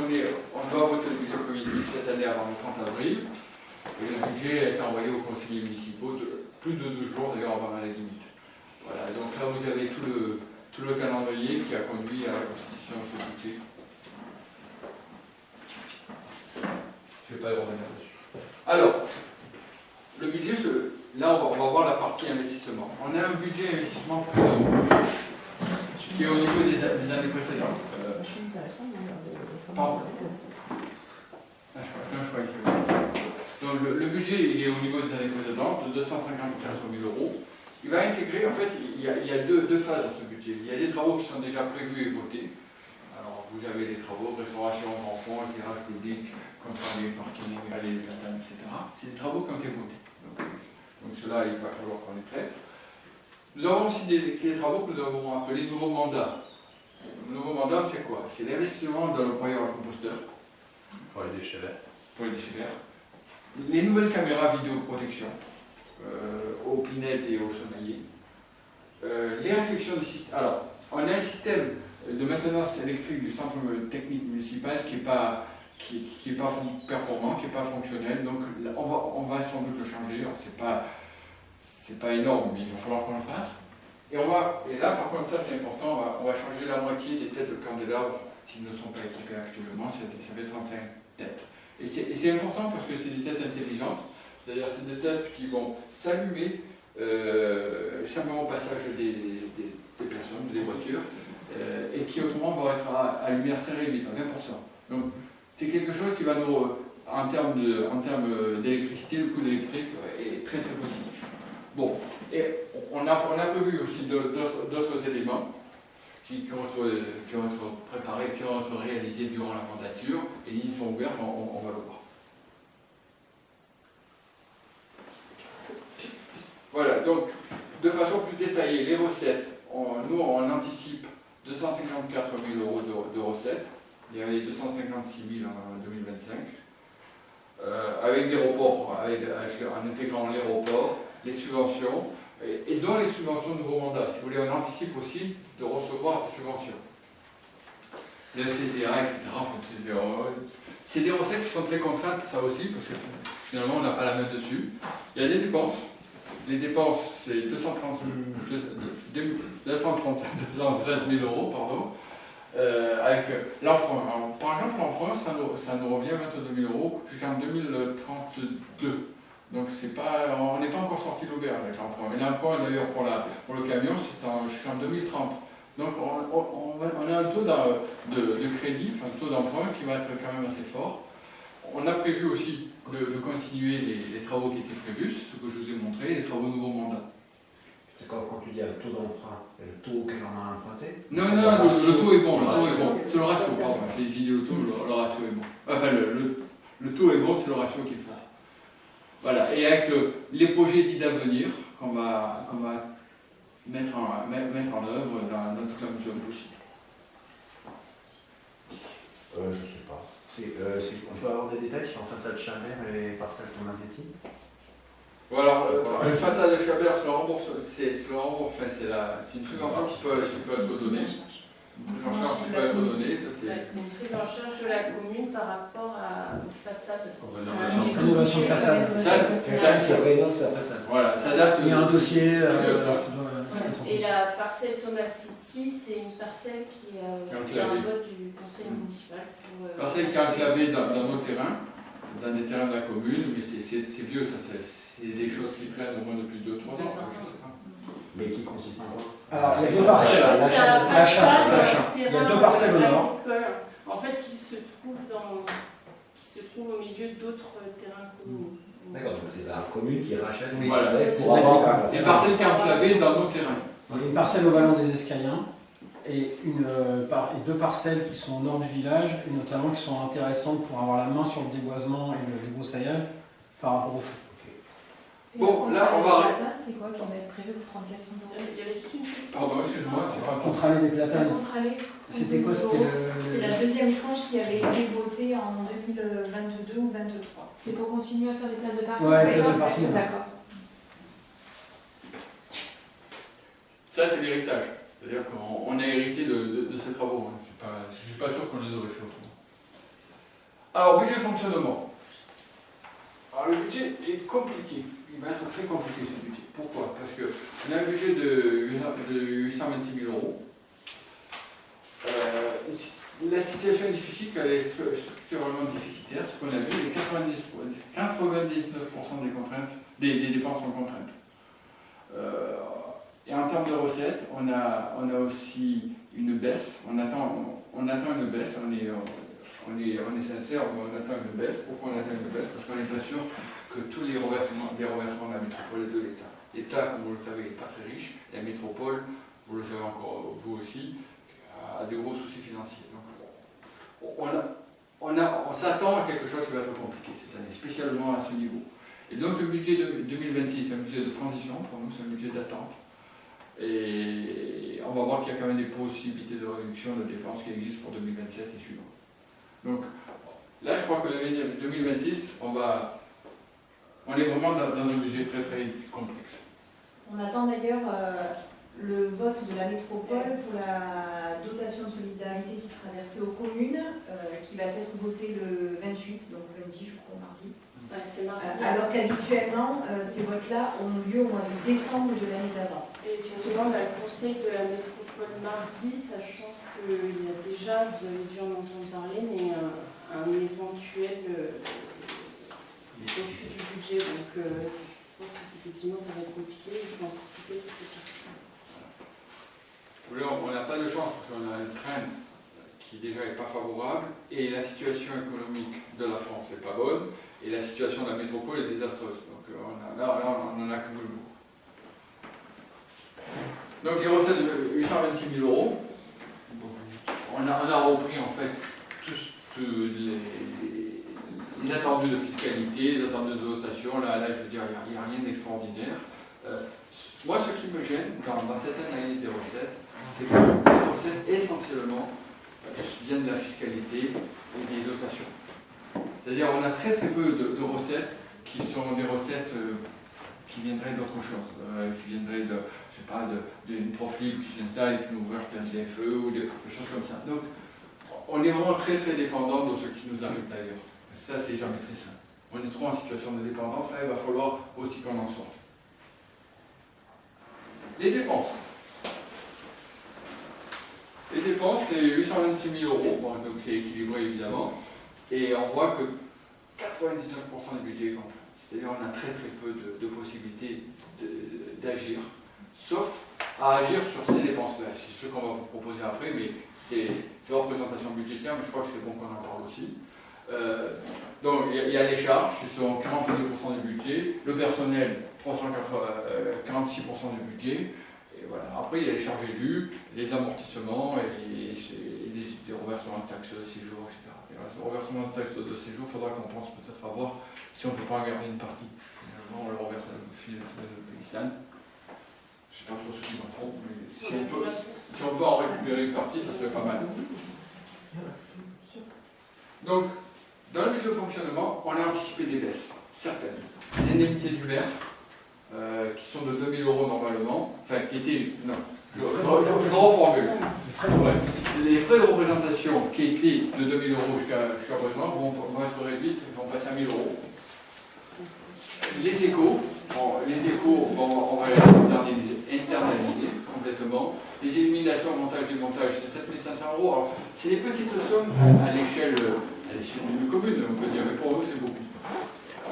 Speaker 4: on doit voter le budget primitif cette année avant le 30 avril. Et le budget a été envoyé aux conseillers municipaux plus de 2 jours d'ailleurs avant la limite. Voilà, donc là vous avez tout le calendrier qui a conduit à la constitution de ce budget. Je ne vais pas y revenir dessus. Alors, le budget, là on va voir la partie investissement. On a un budget investissement prudent qui est au niveau des années précédentes. Pardon. Donc le budget il est au niveau des années précédentes de 254 000 €. il va intégrer, en fait, il y a deux phases dans ce budget. Il y a des travaux qui sont déjà prévus et votés. Alors, vous avez les travaux, restauration, grand fond, éclairage public, contrôle, parking, allées, platanes, etc. C'est des travaux qui ont été votés. Donc cela, il va falloir qu'on les traite. Nous avons aussi des travaux que nous avons appelés nouveaux mandats. Le nouveau mandat, c'est quoi? C'est l'investissement dans le broyeur à composteur.
Speaker 6: Pour les déchets verts.
Speaker 4: Pour les déchets verts. Les nouvelles caméras vidéoprotection au Pinel et au Sonaillé. Les réflexions du système. Alors, on a un système de maintenance électrique du centre technique municipal qui n'est pas performant, qui n'est pas fonctionnel. Donc, on va sans doute le changer. C'est pas énorme, mais il va falloir qu'on le fasse. Et là, par contre, ça c'est important, on va changer la moitié des têtes de candélabres qui ne sont pas équipées actuellement, ça fait 35 têtes. Et c'est important parce que c'est des têtes intelligentes, c'est-à-dire c'est des têtes qui vont s'allumer simplement au passage des personnes, des voitures, et qui autrement vont être à lumière très réduite, à 20%. Donc c'est quelque chose qui va nous, en termes d'électricité, le coût d'électrique est très très positif. Bon, et on a prévu aussi d'autres éléments qui vont être préparés, qui vont être réalisés durant la mandature. Les lignes sont ouvertes, on va le voir. Voilà, donc de façon plus détaillée, les recettes, nous on anticipe 254 000 euros de recettes. Il y avait 256 000 en 2025. Avec des reports, en intégrant les reports, les subventions, et dans les subventions de nouveaux mandats. Si vous voulez, on anticipe aussi de recevoir des subventions. Les CDA, etc. C'est des recettes qui sont très contraintes, ça aussi, parce que finalement, on n'a pas la main dessus. Il y a des dépenses. Les dépenses, c'est 213 000 euros, pardon. Avec l'emprunt. Par exemple, l'emprunt, ça nous revient à 22 000 euros jusqu'en 2032. Donc on n'est pas encore sorti de l'auberge avec l'emprunt. Et l'emprunt d'ailleurs pour le camion, c'est jusqu'en 2030. Donc on a un taux de crédit, enfin un taux d'emprunt qui va être quand même assez fort. On a prévu aussi de continuer les travaux qui étaient prévus, ce que je vous ai montré, les travaux nouveaux mandats.
Speaker 6: Quand tu dis un taux d'emprunt, le taux auquel on a emprunté?
Speaker 4: Non, le taux est bon, c'est le ratio, pardon. J'ai dit le taux, le ratio est bon. Enfin, le taux est bon, c'est le ratio qui est fort. Voilà, et avec les projets dits d'avenir qu'on va mettre en œuvre dans toute la mesure possible.
Speaker 6: Je ne sais pas. On peut avoir des détails sur façade Chabert et parcelle Tomasetti?
Speaker 4: Voilà, le façade de Chabert, c'est une subvention qui peut être donnée. Une prise en charge qui peut être donnée, ça c'est...
Speaker 1: C'est une prise en charge de la commune par rapport à une façade.
Speaker 3: Rénovation de façade.
Speaker 4: Voilà, ça date...
Speaker 3: Il y a un dossier...
Speaker 1: Et la parcelle Thomas City, c'est une parcelle qui est un vote du conseil municipal.
Speaker 4: Parcelle qui est enclavée dans nos terrains, dans des terrains de la commune, mais c'est vieux, ça c'est des choses qui prennent au moins depuis 2-3 ans, je ne sais pas.
Speaker 6: Mais qui consiste en quoi?
Speaker 3: Alors, il y a deux parcelles. C'est la charge. Il y a deux parcelles au nord.
Speaker 1: En fait, qui se trouvent au milieu d'autres terrains communaux.
Speaker 6: D'accord, donc c'est la commune qui rachète
Speaker 3: Oui,
Speaker 4: voilà.
Speaker 6: pour avoir...
Speaker 4: Des parcelles qui sont enclavées dans nos terrains.
Speaker 3: Il y a une parcelle au Vallon des Escaliens et deux parcelles qui sont au nord du village, et notamment qui sont intéressantes pour avoir la main sur le déboisement et les broussailles par rapport au feu.
Speaker 4: Bon, là, on va...
Speaker 2: C'est quoi qui va être prévu pour 34 000 euros?
Speaker 1: Il y avait juste une petite...
Speaker 4: Pardon, excuse-moi, c'est pas...
Speaker 3: Contre-allée des platanes. C'était quoi?
Speaker 5: C'est la deuxième tranche qui avait été votée en 2022 ou 2023.
Speaker 2: C'est pour continuer à faire des places de parking?
Speaker 3: Ouais, places de parking.
Speaker 2: D'accord.
Speaker 4: Ça, c'est l'héritage. C'est-à-dire qu'on a hérité de ces travaux. Je ne suis pas sûr qu'on les aurait fait autrement. Alors, budget de fonctionnement. Alors, le budget est compliqué. Il va être très compliqué, ce budget. Pourquoi? Parce qu'on a un budget de 826 000 euros. La situation est difficile, qu'elle est structurellement déficitaire. Ce qu'on a vu, les 99% des contraintes, des dépenses sont contraintes. Et en termes de recettes, on a aussi une baisse. On attend une baisse. On est sincère, on attend une baisse. Pourquoi on attend une baisse? Parce qu'on n'est pas sûr que tous les reversements de la métropole pour l'aide de l'État. L'État, comme vous le savez, n'est pas très riche, et la métropole, vous le savez encore vous aussi, a des gros soucis financiers. Donc, on s'attend à quelque chose qui va être compliqué cette année, spécialement à ce niveau. Et donc le budget de 2026, c'est un budget de transition, pour nous c'est un budget d'attente. Et on va voir qu'il y a quand même des possibilités de réduction de dépenses qui existent pour 2027 et suivant. Donc là, je crois que 2026, on est vraiment dans un budget très très complexe.
Speaker 5: On attend d'ailleurs le vote de la métropole pour la dotation de solidarité qui sera versée aux communes, qui va être votée le 28, donc lundi, je crois, mardi.
Speaker 1: Ouais, c'est mardi.
Speaker 5: Alors qu'habituellement, ces votes-là ont lieu au mois de décembre de l'année d'avant.
Speaker 1: Et effectivement, on a le conseil de la métropole mardi, sachant qu'il y a déjà, vous avez dû en entendre parler, mais un éventuel refus du budget. Donc je pense que effectivement ça va être compliqué, il faut anticiper.
Speaker 4: On n'a pas de chance parce qu'on a un train qui déjà n'est pas favorable et la situation économique de la France n'est pas bonne et la situation de la métropole est désastreuse. Donc là, on en accumule beaucoup. Donc les recettes de 826 000 euros. On a repris en fait tous les attendus de fiscalité, les attendus de dotation. Là je veux dire, il n'y a rien d'extraordinaire. Moi, ce qui me gêne dans cette analyse des recettes, c'est que les recettes essentiellement viennent de la fiscalité et des dotations. C'est-à-dire on a très peu de recettes qui sont des recettes qui viendraient d'autre chose, qui viendraient de, je sais pas, d'une profil qui s'installe et qui nous verse la CFE ou des choses comme ça. Donc on est vraiment très très dépendant de ce qui nous arrive d'ailleurs. Ça, c'est jamais très simple. On est trop en situation de dépendance, là il va falloir aussi qu'on en sorte. Les dépenses. Les dépenses, c'est 826 000 euros, bon, donc c'est équilibré évidemment, et on voit que 99% du budget est contraint. C'est-à-dire on a très très peu de possibilités d'agir, sauf à agir sur ces dépenses-là. C'est ce qu'on va vous proposer après, mais c'est représentation budgétaire, mais je crois que c'est bon qu'on en parle aussi. Donc il y a les charges qui sont 42% du budget, le personnel 46% du budget. Et voilà. Après, il y a les charges élues, les amortissements et les reversements de taxes de séjour, etc. Et voilà, ce reversement de taxes de séjour, il faudra qu'on pense peut-être à voir si on ne peut pas en garder une partie. Finalement, on le reverse à le fil de Pélissan. Je ne sais pas trop ce qu'ils en font, mais si on peut en récupérer une partie, ça serait pas mal. Donc, dans le budget de fonctionnement, on a anticipé des baisses, certaines. Les indemnités du maire, qui sont de 2 000 euros normalement, enfin qui étaient, non, je reformule. Les frais de représentation qui étaient de 2 000 euros jusqu'à présent vont être réduits, ils vont passer à 1 000 euros. Les échos, on va les internaliser complètement. Les éliminations, montage, démontage, c'est 7 500 euros. Alors, c'est des petites sommes à l'échelle d'une commune, on peut dire, mais pour nous c'est beaucoup.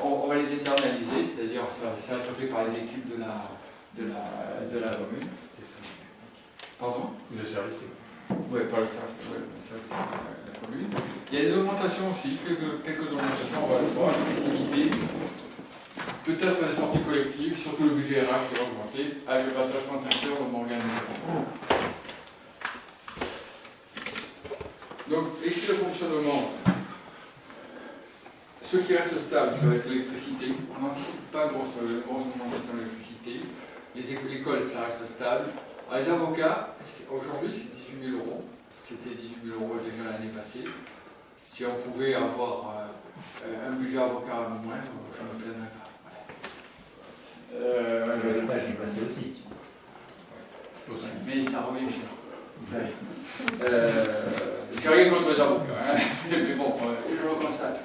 Speaker 4: On va les internaliser, c'est-à-dire ça va être fait par les équipes de la commune. Pardon ?
Speaker 6: Le service.
Speaker 4: Oui, par le service de la commune. Il y a des augmentations aussi, quelques augmentations, on va le voir, l'activité, peut-être des sorties collectives, surtout le budget RH qui va augmenter, avec le passage 35 heures de l'organisation. Donc, l'échelle de fonctionnement. Ce qui reste stable, ça va être l'électricité. On n'anticipe pas une grosse augmentation de l'électricité. Les écoles, ça reste stable. Alors, les avocats, aujourd'hui, c'est 18 000 euros. C'était 18 000 euros déjà l'année passée. Si on pouvait avoir un budget avocat à moins, je ne me plaindrais pas. Voilà.
Speaker 6: C'est l'héritage du passé aussi.
Speaker 4: Mais ça revient cher. J'ai rien contre les avocats, hein. Mais bon, je le constate.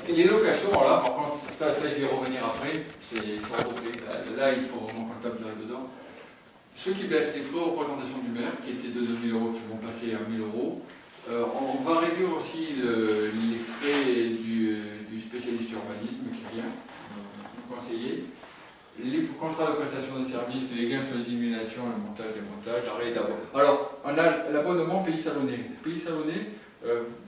Speaker 4: Les locations, alors là, par contre, ça je vais revenir après, c'est repris. Là, il faut vraiment qu'on tape dedans. Ceux qui baissent les frais de représentation du maire, qui étaient de 2 000 euros, qui vont passer à 1 000 euros, on va réduire aussi les frais du spécialiste urbanisme qui vient, du conseiller. Les contrats de prestation de services, les gains sur les éliminations, le montage, démontage, arrêt d'abord. Alors, on a l'abonnement Pays Salonnais. Pays Salonnais,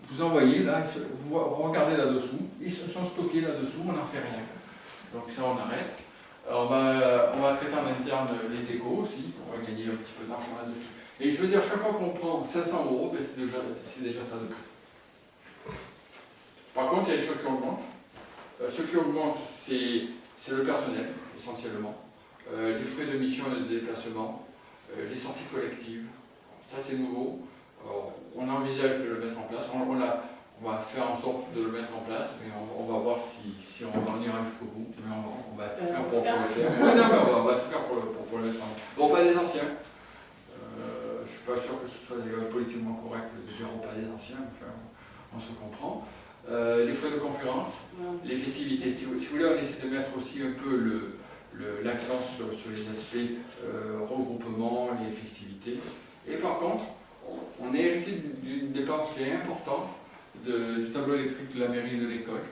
Speaker 4: vous envoyez là, vous regardez là-dessous, ils sont stockés là-dessous, on n'en fait rien. Donc ça, on arrête. On va traiter en interne les échos aussi, on va gagner un petit peu d'argent là-dessus. Et je veux dire, chaque fois qu'on prend 500 €, ben c'est déjà ça de prix. Par contre, il y a des choses qui augmentent. Ce qui augmente, c'est le personnel, essentiellement. Les frais de mission et de déplacement, les sorties collectives, ça c'est nouveau. On envisage de le mettre en place. On va faire en sorte de le mettre en place, mais on va voir si on en ira jusqu'au bout. Mais on va tout faire pour le faire. Ouais, non, mais on va tout faire pour le mettre en place. Bon, pas des anciens. Je ne suis pas sûr que ce soit politiquement correct de dire pas des anciens, enfin, on se comprend. Les frais de conférence, les festivités. Si vous voulez, on essaie de mettre aussi un peu l'accent sur les aspects regroupement, les festivités. Et par contre, on est hérité d'une dépense qui est importante du tableau électrique de la mairie et de l'école.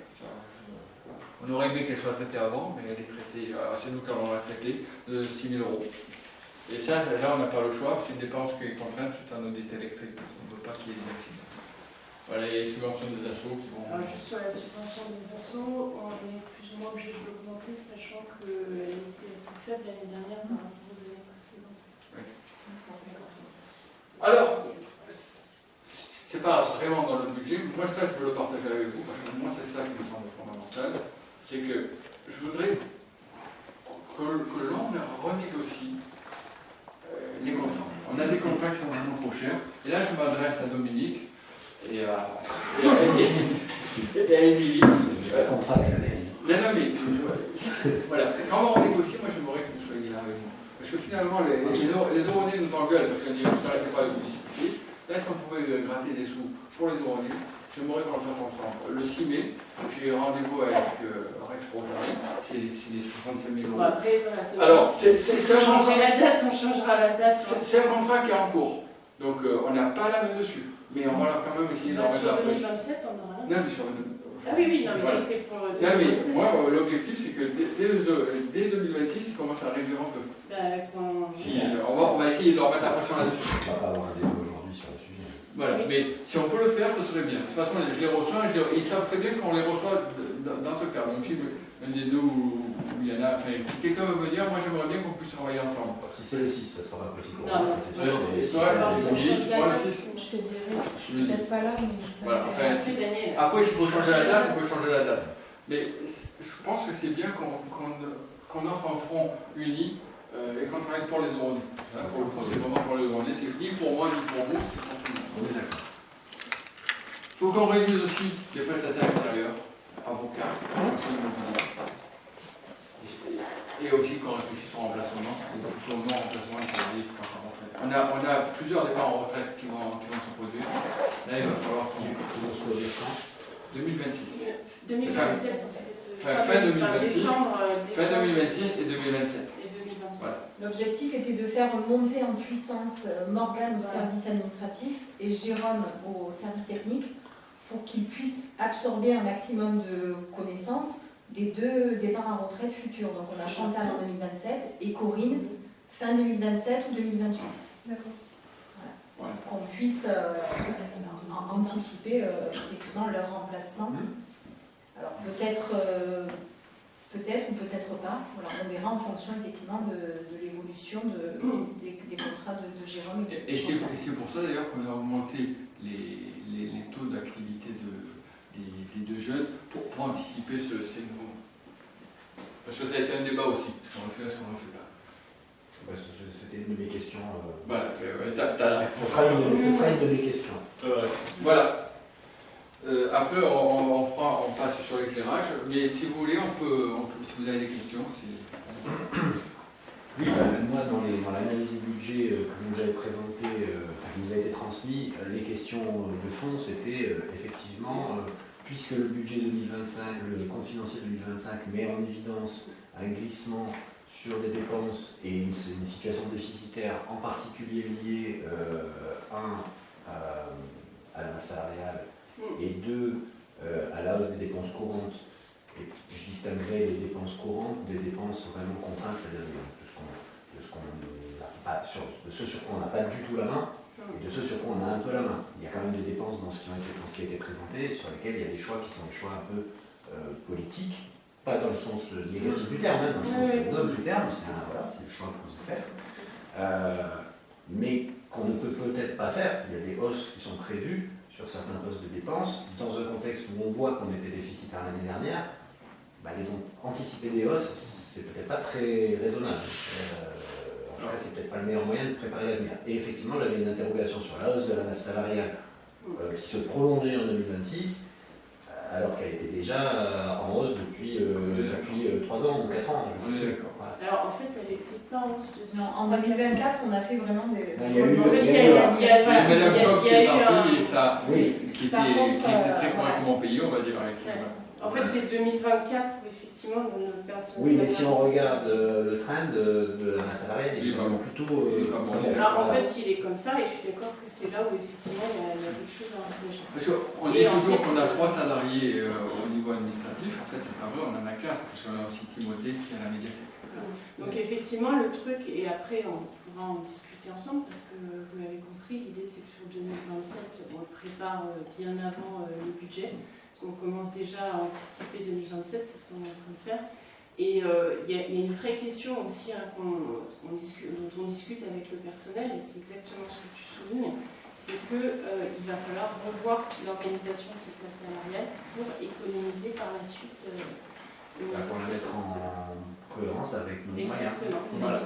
Speaker 4: On aurait aimé qu'elle soit traitée avant, mais elle est traitée, c'est nous qui allons la traiter, de 6 000 €. Et ça, là, on n'a pas le choix, c'est une dépense qui est contrainte suite à nos dettes électriques. On ne veut pas qu'il y ait des accidents. Voilà, il y a les subventions des assos qui vont...
Speaker 1: Alors, juste sur la subvention des assos, on est plus ou moins obligé de l'augmenter, sachant qu'elle était assez faible l'année dernière par rapport aux années précédentes.
Speaker 4: Oui.
Speaker 1: 150 000.
Speaker 4: Alors, c'est pas vraiment dans le budget, moi ça je veux le partager avec vous, parce que moi c'est ça qui me semble fondamental, c'est que je voudrais que l'on renégocie les contrats. On a des contrats qui sont vraiment trop chers, et là je m'adresse à Dominique et à Émilie.
Speaker 6: Le contrat avec la mairie.
Speaker 4: Non, mais voilà, quand on négocie, moi j'aimerais que vous soyez là avec moi. Parce que finalement, les Euronnais nous engueulent parce qu'on dit que vous n'arrêtez pas de vous discuter. Là, est-ce qu'on pouvait gratter des sous pour les Euronnais? J'aimerais qu'on le fasse ensemble. Le 6 mai, j'ai rendez-vous avec Rex Rotary, c'est les 65 000 €.
Speaker 1: Bon, après, voilà,
Speaker 4: alors,
Speaker 1: on changera la date, on changera la date.
Speaker 4: C'est un contrat qui est en cours. Donc, on n'a pas la main dessus. Mais on va quand même essayer de remettre la pression.
Speaker 1: Sur 2027, on aura la.
Speaker 4: Non, mais sur
Speaker 1: Ah oui, non, mais
Speaker 4: voilà.
Speaker 1: c'est pour.
Speaker 4: Non, mais moi, l'objectif, c'est que dès 2026, il commence à réduire un peu. On va essayer de remettre la pression là-dessus.
Speaker 6: On va pas avoir un débat aujourd'hui sur le sujet.
Speaker 4: Voilà, mais si on peut le faire, ce serait bien. De toute façon, je les reçois, ils savent très bien qu'on les reçoit dans ce cadre. Donc, si un des deux où il y en a, enfin, si quelqu'un veut venir, moi j'aimerais bien qu'on puisse travailler ensemble.
Speaker 6: Si c'est le 6, ça sera pas possible pour
Speaker 1: Non,
Speaker 6: moi, ça c'est sûr.
Speaker 4: ouais.
Speaker 6: Mais si
Speaker 4: Ouais,
Speaker 6: c'est
Speaker 4: c'est
Speaker 6: le
Speaker 4: bon.
Speaker 6: 6,
Speaker 2: Je te dirais, je suis peut-être pas là, mais je sais
Speaker 4: Voilà,
Speaker 2: pas.
Speaker 4: enfin, après, il faut changer la date, on peut changer la date. Mais je pense que c'est bien qu'on offre un front uni et qu'on travaille pour les Euronnais. C'est vraiment pour les Euronnais, c'est ni pour moi ni pour vous, c'est pour tout le monde.
Speaker 6: on est d'accord.
Speaker 4: Il faut qu'on réduise aussi les prestataires extérieurs, avocats, et aussi qu'on réfléchisse au remplacement, ou plutôt au non-remplacement des départs en retraite. On a plusieurs départs en retraite qui vont se produire. Là, il va falloir qu'on
Speaker 6: On se projette quand
Speaker 4: 2026.
Speaker 1: 2027,
Speaker 4: Fin 2026.
Speaker 1: Décembre,
Speaker 4: Fin 2026 et 2027.
Speaker 1: Et 2027.
Speaker 4: Voilà.
Speaker 5: L'objectif était de faire monter en puissance Morgane au service administratif et Jérôme au service technique pour qu'ils puissent absorber un maximum de connaissances des deux départs en retraite futurs. Donc on a Chantal en 2027 et Corinne fin 2027 ou 2028.
Speaker 2: D'accord.
Speaker 5: Voilà. Qu'on puisse anticiper effectivement leur remplacement. Alors peut-être ou peut-être pas. Voilà, on verra en fonction effectivement de l'évolution des contrats de Jérôme et
Speaker 4: Et
Speaker 5: de Chantal.
Speaker 4: c'est pour ça d'ailleurs qu'on a augmenté les taux d'activité des deux jeunes pour anticiper ces nouveaux. Parce que ça a été un débat aussi, est-ce qu'on le fait, est-ce qu'on ne le fait pas.
Speaker 6: C'était une de mes questions.
Speaker 4: Voilà, t'as la réponse.
Speaker 6: Ce sera une de mes questions.
Speaker 4: Voilà. Après, on passe sur l'éclairage, mais si vous voulez, si vous avez des questions,
Speaker 6: Oui, moi, dans l'analyse du budget que vous nous avez présenté, qui nous a été transmis, les questions de fond, c'était effectivement, puisque le budget 2025, le compte financier 2025 met en évidence un glissement sur des dépenses et une situation déficitaire, en particulier liée, à la masse salariale, et deux, à la hausse des dépenses courantes. Et je distinguerai les dépenses courantes des dépenses vraiment contraintes, c'est-à-dire de ce sur quoi on n'a pas du tout la main et de ce sur quoi on a un peu la main. Il y a quand même des dépenses dans ce qui a été présenté sur lesquelles il y a des choix qui sont des choix un peu politiques pas dans le sens négatif du terme, hein, dans le sens noble du terme, c'est le choix que vous faites, mais qu'on ne peut peut-être pas faire. Il y a des hausses qui sont prévues sur certains postes de dépenses, dans un contexte où on voit qu'on était déficitaire l'année dernière. Anticiper des hausses, c'est peut-être pas très raisonnable. En tout cas, c'est peut-être pas le meilleur moyen de préparer l'avenir. Et effectivement, j'avais une interrogation sur la hausse de la masse salariale qui se prolongeait en 2026, alors qu'elle était déjà en hausse depuis 3 ans ou 4 ans. Je sais plus. Voilà.
Speaker 1: Alors en fait, elle n'était pas en hausse de...
Speaker 5: Non, en 2024, on a fait vraiment des...
Speaker 6: Il y a eu
Speaker 4: Madame Choc qui est partie et ça,
Speaker 6: oui.
Speaker 4: qui était très correctement payée, on va dire.
Speaker 1: En fait, c'est 2024 où effectivement nos personnes.
Speaker 6: Oui, mais si on regarde le trend de la masse salariale, il est vraiment plutôt.
Speaker 1: En fait, il est comme ça et je suis d'accord que c'est là où effectivement il y a quelque chose à envisager.
Speaker 4: Parce qu'on dit toujours qu'on a 3 salariés au niveau administratif, en fait, c'est pas vrai, on en a 4, parce qu'on a aussi Timothée qui est à la médiathèque.
Speaker 1: Donc effectivement, le truc, et après on pourra en discuter ensemble, parce que vous l'avez compris, l'idée c'est que sur 2027, on prépare bien avant le budget. On commence déjà à anticiper 2027, c'est ce qu'on est en train de faire. Et il y a une vraie question aussi dont on discute avec le personnel, et c'est exactement ce que tu soulignes, c'est qu'il va falloir revoir l'organisation de cette classe salariale pour économiser par la suite.
Speaker 6: Pour la mettre en cohérence avec nos moyens.
Speaker 4: Voilà.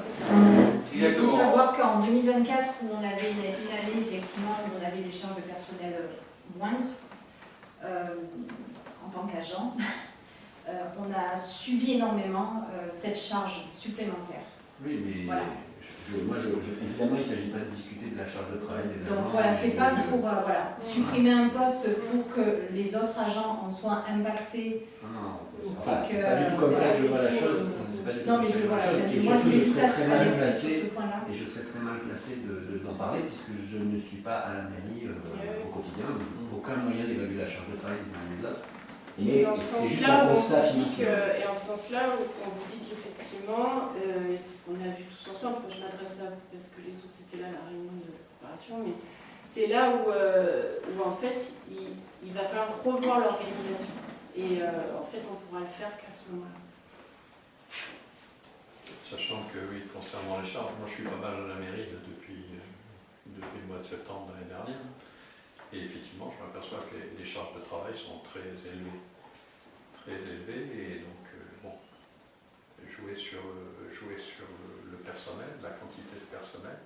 Speaker 5: Il faut savoir qu'en 2024, où on avait une année effectivement où on avait des charges de personnel moindres, en tant qu'agent, on a subi énormément cette charge supplémentaire.
Speaker 6: Oui, mais
Speaker 5: voilà.
Speaker 6: Évidemment, il ne s'agit pas de discuter de la charge de travail des agents.
Speaker 5: Donc voilà, c'est pas pour supprimer un poste pour que les autres agents en soient impactés.
Speaker 6: Non, enfin, c'est pas du tout comme ça que je vois la chose.
Speaker 5: Non, mais je voulais juste alerter sur ce point-là.
Speaker 6: Et je serais très mal placé d'en parler puisque je ne suis pas à la mairie au quotidien, donc je n'ai aucun moyen d'évaluer la charge de travail des uns et des autres. Mais c'est juste un constat financier.
Speaker 1: Et en ce sens-là, on vous dit qu'effectivement, et c'est ce qu'on a vu tous ensemble, je m'adresse à vous parce que les autres étaient là à la réunion de préparation, mais c'est là où en fait, il va falloir revoir l'organisation. Et en fait, on pourra le faire qu'à ce moment-là.
Speaker 7: Sachant que, oui, concernant les charges, moi je suis pas mal à la mairie là, depuis le mois de septembre de l'année dernière. Et effectivement, je m'aperçois que les charges de travail sont très élevées. Très élevées. Et donc, jouer sur le personnel, la quantité de personnel,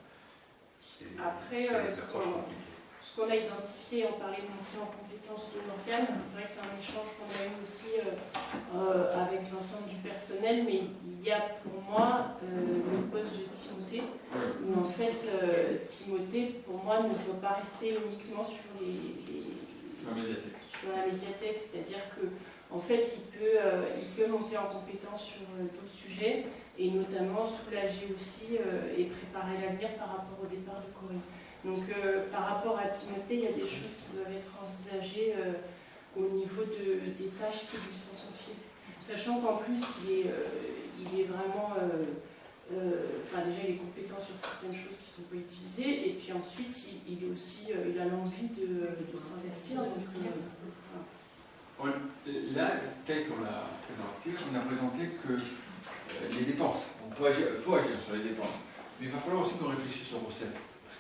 Speaker 7: c'est une approche compliquée.
Speaker 1: Ce qu'on a identifié, on parlait de montée en compétence de l'organe, c'est vrai que c'est un échange qu'on a eu aussi avec l'ensemble du personnel, mais il y a pour moi le poste de Timothée, où en fait Timothée, pour moi, ne doit pas rester uniquement sur la médiathèque, c'est-à-dire que en fait, il peut monter en compétence sur d'autres sujets, et notamment soulager aussi et préparer l'avenir par rapport au départ de Corinne. Donc par rapport à Timothée, il y a des choses qui doivent être envisagées au niveau des tâches qui lui sont confiées. Sachant qu'en plus, il est vraiment... déjà, il est compétent sur certaines choses qui ne sont pas utilisées, et puis ensuite, il a l'envie de s'investir.
Speaker 4: Là, tel qu'on l'a présenté, on a présenté que les dépenses. Il faut agir sur les dépenses. Mais il va falloir aussi qu'on réfléchisse aux recettes.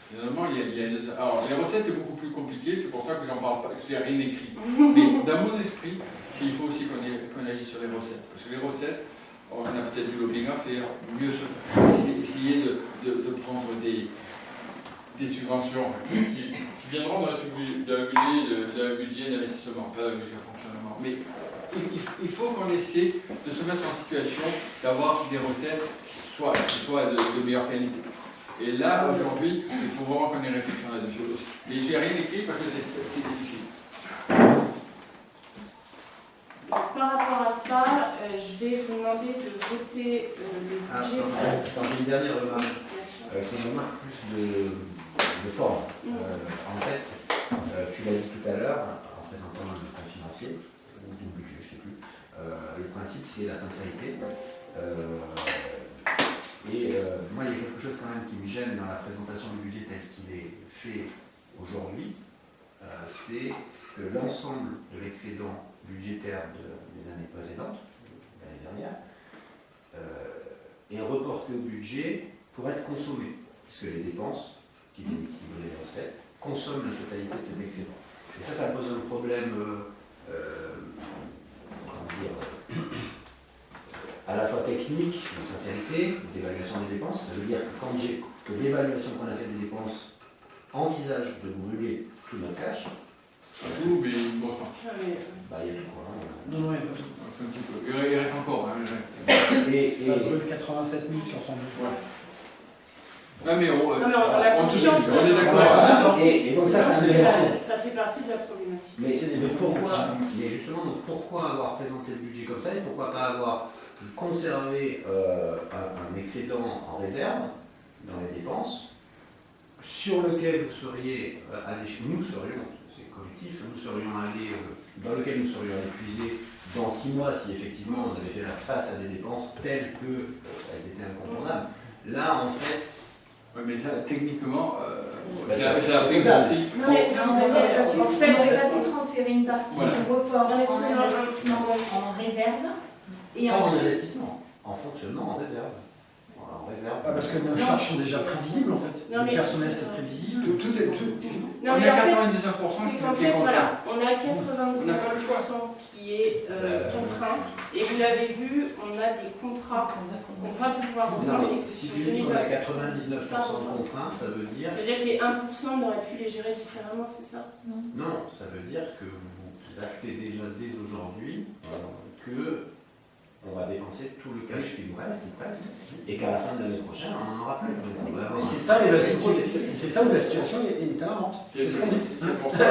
Speaker 4: Finalement, alors, les recettes, c'est beaucoup plus compliqué, c'est pour ça que j'en parle pas, que je n'ai rien écrit. Mais dans mon esprit, il faut aussi qu'on agisse sur les recettes. Parce que les recettes, on a peut-être du lobbying à faire, mieux se faire, essayer de prendre des subventions qui viendront d'un budget d'investissement, pas d'un budget de fonctionnement. Mais il faut qu'on essaie de se mettre en situation d'avoir des recettes qui soient de meilleure qualité. Et là, aujourd'hui, il faut vraiment qu'on ait réflexion là-dessus aussi. Et j'ai rien écrit parce que c'est difficile.
Speaker 1: Donc, par rapport à ça, je vais vous demander de voter le budget.
Speaker 6: J'ai une dernière remarque, qui est une remarque plus de forme. En fait, tu l'as dit tout à l'heure, en présentant un bulletin financier, ou du budget, je ne sais plus, le principe c'est la sincérité. Moi, il y a quelque chose quand même qui me gêne dans la présentation du budget tel qu'il est fait aujourd'hui, c'est que l'ensemble de l'excédent budgétaire des années précédentes, est reporté au budget pour être consommé, puisque les dépenses qui viennent équilibrer les recettes consomment la totalité de cet excédent. Et ça pose un problème comment dire, à la fois technique, de sincérité, d'évaluation des dépenses. Ça veut dire que l'évaluation qu'on a faite des dépenses envisage de brûler tout notre cash.
Speaker 4: Tout, mais une grosse partie.
Speaker 6: Bah, il y a tout quoi.
Speaker 3: Non, non, il n'y a pas tout.
Speaker 4: Un petit peu. Il reste encore, hein, le reste.
Speaker 3: Ça brûle 87 000 sur 112.
Speaker 4: Ouais. Non, mais on
Speaker 1: a conscience.
Speaker 4: on est d'accord.
Speaker 6: Et donc ça, c'est intéressant.
Speaker 1: Ça fait partie de la problématique.
Speaker 6: Mais justement, donc pourquoi avoir présenté le budget comme ça et pourquoi pas avoir conservé un excédent en réserve dans les dépenses sur lequel vous seriez allé, nous serions, c'est collectif, nous serions allés, dans lequel nous serions allés puiser dans 6 mois si effectivement on avait fait la face à des dépenses telles qu'elles étaient incontournables. Là, en fait,
Speaker 4: Ouais, mais ça, techniquement,
Speaker 6: bah,
Speaker 4: j'ai appris
Speaker 6: faisable.
Speaker 4: aussi.
Speaker 1: Non, mais en fait,
Speaker 5: on aurait pu transférer une partie
Speaker 4: Voilà.
Speaker 5: du report
Speaker 1: Dans les
Speaker 5: en
Speaker 1: finances.
Speaker 5: investissement en réserve et
Speaker 6: pas en
Speaker 5: ensuite
Speaker 6: investissement, en fonctionnement, en réserve. Voilà, en réserve.
Speaker 3: Ah, parce que nos charges sont déjà prévisibles en fait.
Speaker 1: Non, mais-
Speaker 3: Le personnel c'est prévisible.
Speaker 4: Tout est.
Speaker 1: Non,
Speaker 4: On
Speaker 1: mais
Speaker 4: est à
Speaker 1: en fait,
Speaker 4: 99%
Speaker 1: c'est
Speaker 4: qui
Speaker 1: qu'en
Speaker 4: est
Speaker 1: fait,
Speaker 4: contraint.
Speaker 1: voilà, on a
Speaker 4: On n'a pas le choix.
Speaker 1: 99% qui est contraint. Et vous l'avez vu, on a des contrats qu'on va pouvoir
Speaker 6: Non,
Speaker 1: reprendre.
Speaker 6: mais si tu dis qu'on a 99% de contraints, ça veut dire.
Speaker 1: Ça veut dire que les 1%, on aurait pu les gérer différemment, c'est ça?
Speaker 6: Non, ça veut dire que vous actez déjà dès aujourd'hui que on va dépenser tout le cash qui nous reste, et qu'à la fin de l'année prochaine, on n'en aura plus. Donc on va avoir
Speaker 3: Oui,
Speaker 6: un-
Speaker 3: c'est ça où la situation est alarmante.
Speaker 4: C'est
Speaker 3: ce qu'on dit.
Speaker 4: pour ça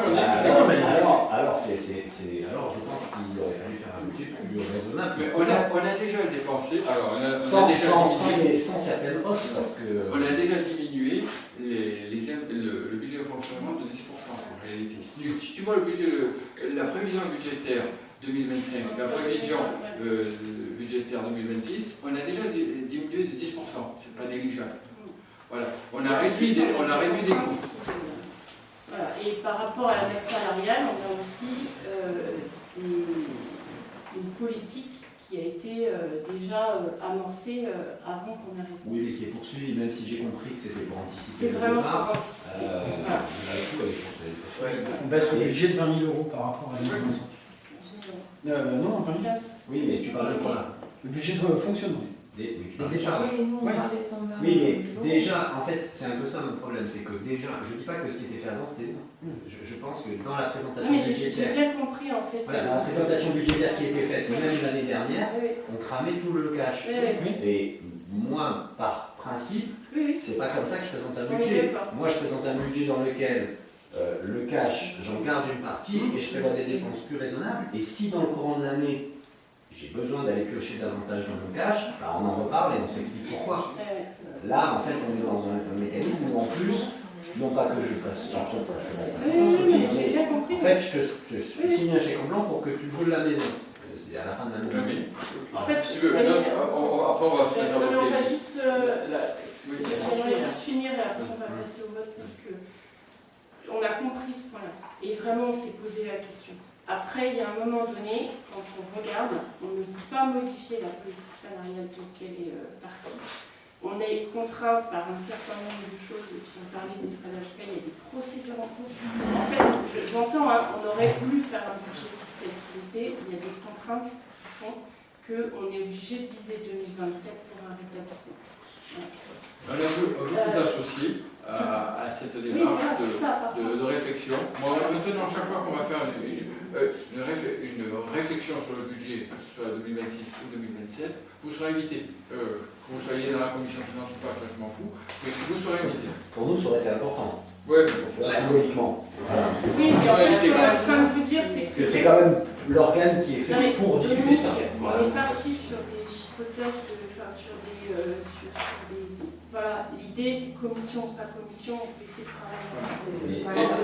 Speaker 4: qu'on est.
Speaker 3: Non, mais-
Speaker 6: alors, alors je pense qu'il aurait fallu faire un budget plus raisonnable.
Speaker 4: Mais on a déjà dépensé, alors on a
Speaker 6: Sans
Speaker 4: déjà
Speaker 6: certaines hausses, parce que.
Speaker 4: on a déjà diminué le budget de fonctionnement de 10% en réalité. Si tu vois la prévision budgétaire 2025, la prévision budgétaire 2026, on a déjà diminué de 10%, c'est pas négligeable. Voilà, on a réduit des coûts.
Speaker 1: Voilà. Et par rapport à la masse salariale, on a aussi une politique qui a été déjà amorcée avant qu'on arrive.
Speaker 6: Oui, mais qui est poursuivi, même si j'ai compris que c'était pour anticiper.
Speaker 1: C'est
Speaker 6: le
Speaker 1: vraiment
Speaker 6: départ.
Speaker 1: pour anticiper. Voilà.
Speaker 6: Là, le coup, elle est poursuivie.
Speaker 3: On baisse le budget de 20 000 € par rapport à 2025. Non, 20 000.
Speaker 6: Oui, mais tu parles de quoi là?
Speaker 3: Le budget de fonctionnement.
Speaker 6: Mais tu
Speaker 3: Des
Speaker 6: parles de
Speaker 3: dépenses.
Speaker 6: charges.
Speaker 2: Oui, nous on
Speaker 3: Ouais.
Speaker 2: parlait 120
Speaker 6: Oui, mais
Speaker 2: 000 euros.
Speaker 6: déjà, en fait, c'est un peu ça mon problème, c'est que déjà, je dis pas que ce qui était fait avant c'était bien. Je pense que dans la présentation
Speaker 1: Non, mais j'ai
Speaker 6: budgétaire,
Speaker 1: bien compris en fait.
Speaker 6: voilà, dans la présentation budgétaire qui était faite, même l'année dernière,
Speaker 1: Oui,
Speaker 6: on cramait tout le cash.
Speaker 1: oui,
Speaker 6: Et moi, par principe,
Speaker 1: oui.
Speaker 6: c'est pas comme ça que je présente un
Speaker 1: On est
Speaker 6: budget.
Speaker 1: d'accord.
Speaker 6: Moi, je présente un budget dans lequel le cash, j'en garde une partie et je prévois des dépenses plus raisonnables. Et si dans le courant de l'année, j'ai besoin d'aller piocher davantage dans mon cash, bah, on en reparle et on s'explique pourquoi. Là, en fait, on est dans un mécanisme où en plus, non pas que je fasse ça,
Speaker 1: Oui, j'ai bien compris.
Speaker 6: en fait, je te signe un chèque en blanc pour que tu brûles la maison. C'est à la fin de
Speaker 4: Oui,
Speaker 6: l'année.
Speaker 4: mais,
Speaker 1: En fait,
Speaker 4: si tu veux, après on va se mettre à
Speaker 1: on va
Speaker 4: voter.
Speaker 1: juste.
Speaker 4: Oui.
Speaker 1: J'aimerais juste finir et après on va passer au vote parce que on a compris ce point-là. Et vraiment, on s'est posé la question. Après, il y a un moment donné, quand on regarde, on ne peut pas modifier la politique salariale telle qu'elle est partie. On est contraint par un certain nombre de choses qui ont parlé des frais d'HP, il y a des procédures en cours. En fait, j'entends, hein, on aurait voulu faire un budget tel qu'il était, il y a des contraintes qui font qu'on est obligé de viser 2027 pour un rétablissement.
Speaker 4: On a beaucoup associés à cette
Speaker 1: Oui,
Speaker 4: démarche
Speaker 1: voilà, c'est ça, par contre.
Speaker 4: de réflexion. Moi, maintenant, chaque fois qu'on va faire une réflexion sur le budget, que ce soit 2026 ou 2027, vous serez invité. Que vous soyez dans la commission finance ou pas, ça je m'en fous, mais vous serez invité.
Speaker 6: Pour nous, ça aurait été important.
Speaker 4: Ouais,
Speaker 6: Symboliquement. Voilà.
Speaker 1: Oui, mais en fait, ce qu'on est en train de vous dire, c'est
Speaker 6: Parce que c'est quand même l'organe qui est
Speaker 1: Non, mais
Speaker 6: fait pour discuter
Speaker 1: Dominique,
Speaker 6: ça. Voilà.
Speaker 1: on est parti sur des hypothèses, voilà, l'idée c'est commission ou pas commission, on peut essayer de travailler.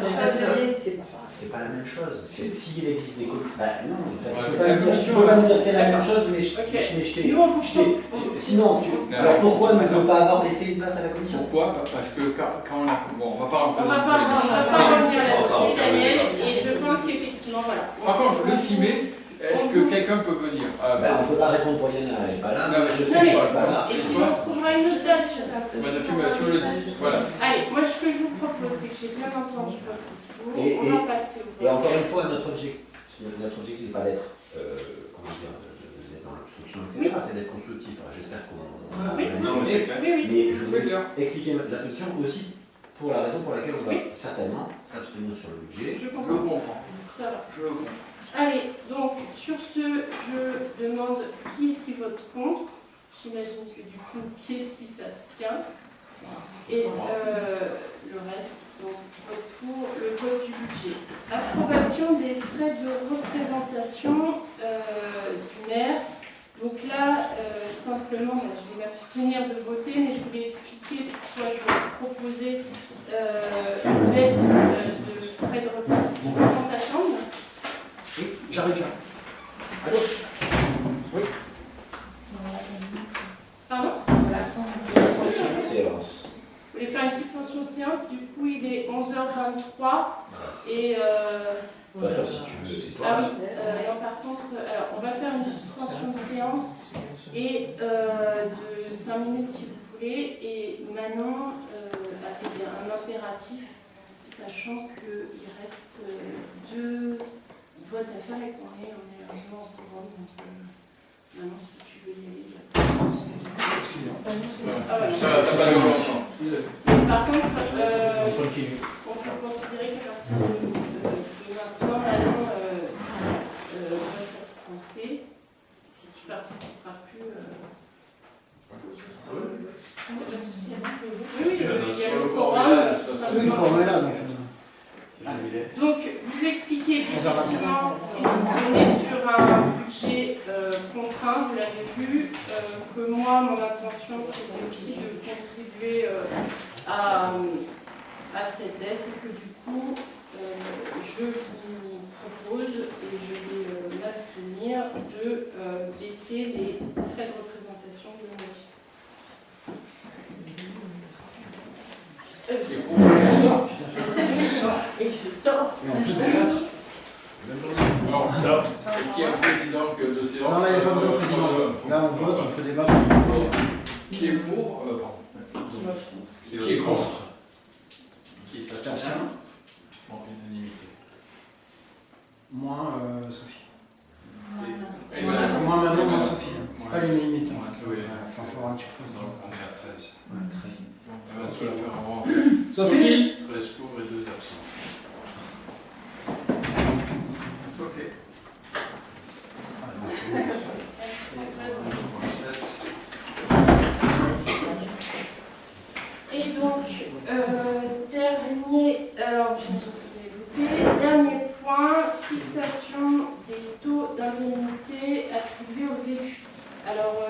Speaker 6: C'est pas la même chose. S'il existe des commissions. Bah non, tu
Speaker 4: Ouais,
Speaker 6: peux pas
Speaker 4: la
Speaker 6: me dire,
Speaker 4: commission,
Speaker 6: tu peux pas me dire c'est la même chose, mais je
Speaker 1: Ok.
Speaker 6: t'ai.
Speaker 1: Nous, on fonctionne.
Speaker 6: Sinon, alors pourquoi ne peut pas avoir laissé une place à la commission?
Speaker 4: Pourquoi? Parce que quand on a. Bon, on va pas rentrer
Speaker 1: On va pas revenir là-dessus, Daniel, et je pense qu'effectivement, voilà.
Speaker 4: Par contre, le 6 mai, Est-ce que quelqu'un peut venir?
Speaker 6: On ne peut pas répondre pour Yana, elle n'est pas là.
Speaker 4: Non, mais
Speaker 6: je
Speaker 4: je
Speaker 6: sais
Speaker 1: sais
Speaker 6: que je
Speaker 1: pas.
Speaker 6: suis pas là.
Speaker 1: Et sinon, on trouvera une autre date.
Speaker 4: Voilà, tu me le dis. Voilà.
Speaker 1: Allez, moi ce que je vous propose, c'est que j'ai bien entendu votre retour. On va passer au
Speaker 6: Et
Speaker 1: vote.
Speaker 6: encore une fois, notre objectif n'est pas d'être d'être dans l'obstruction, etc. C'est d'être constructif. Alors, j'espère qu'on
Speaker 1: Oui,
Speaker 7: Non, mais c'est clair.
Speaker 1: oui, oui.
Speaker 6: Mais je
Speaker 4: C'est
Speaker 6: veux
Speaker 4: clair.
Speaker 6: expliquer la position aussi pour la raison pour laquelle on va
Speaker 1: Oui.
Speaker 6: certainement s'abstenir sur le budget.
Speaker 1: Je
Speaker 4: Je
Speaker 1: comprends.
Speaker 4: comprends.
Speaker 1: Ça va.
Speaker 4: Je comprends.
Speaker 1: Allez, donc sur ce, je demande qui est-ce qui vote contre. J'imagine que du coup, qui est-ce qui s'abstient. Et le reste, donc vote pour le vote du budget. Approbation des frais de représentation du maire. Donc là, simplement, je vais m'abstenir de voter, mais je voulais expliquer pourquoi je proposais une baisse de frais de représentation.
Speaker 3: Oui, j'arrive là. Allô? Oui.
Speaker 1: Pardon?
Speaker 6: Séance.
Speaker 1: Vous voulez faire une suspension de séance, du coup il est 11h23 et
Speaker 6: Enfin, ça, si tu veux, c'est toi.
Speaker 1: ah oui, et par contre, alors on va faire une suspension de séance et de 5 minutes si vous voulez, et Manon avait un impératif, sachant qu'il reste 2 votes à faire et qu'on est largement au courant, donc Manon si tu veux y aller, il y a pas de souci. Ah ouais.
Speaker 4: Ça va nous longtemps.
Speaker 1: Par contre, on peut considérer qu'à partir de maintenant, Manon doit s'abstenter. Si tu ne participeras plus aux autres. Pas de souci. Oui, il y a le programme, tout
Speaker 3: Oui,
Speaker 1: simplement.
Speaker 3: quand on est là, donc.
Speaker 1: Donc, vous expliquez effectivement qu'on est sur un budget contraint, vous l'avez vu, que moi, mon intention, c'était aussi de contribuer à cette baisse et que du coup, je vous propose, et je vais m'abstenir, de laisser les frais de représentation de moitié.
Speaker 4: Qui est pour?
Speaker 1: Et je sors.
Speaker 3: Et en plus débattre.
Speaker 4: Alors, est-ce qu'il y a un président de séance?
Speaker 3: Non, mais il n'y a pas besoin de président. Là, on vote, on peut débattre.
Speaker 4: Qui est pour? Pardon. Qui est contre?
Speaker 7: Qui
Speaker 3: Ça
Speaker 7: s'abstient
Speaker 3: s'abstient.
Speaker 7: en unanimité.
Speaker 3: Moins Sophie.
Speaker 4: Et Madame?
Speaker 3: Moins Manon, moins Sophie. C'est pas l'unanimité.
Speaker 7: Oui.
Speaker 3: Enfin, il faudra que tu refasses.
Speaker 7: Donc on est à 13.
Speaker 3: Ouais, 13.
Speaker 4: Tu vas faire avant.
Speaker 3: Sophie?
Speaker 7: 13 pour et 2 absents.
Speaker 4: Ok.
Speaker 1: Et donc, dernier point, fixation des taux d'indemnité attribués aux élus. Alors,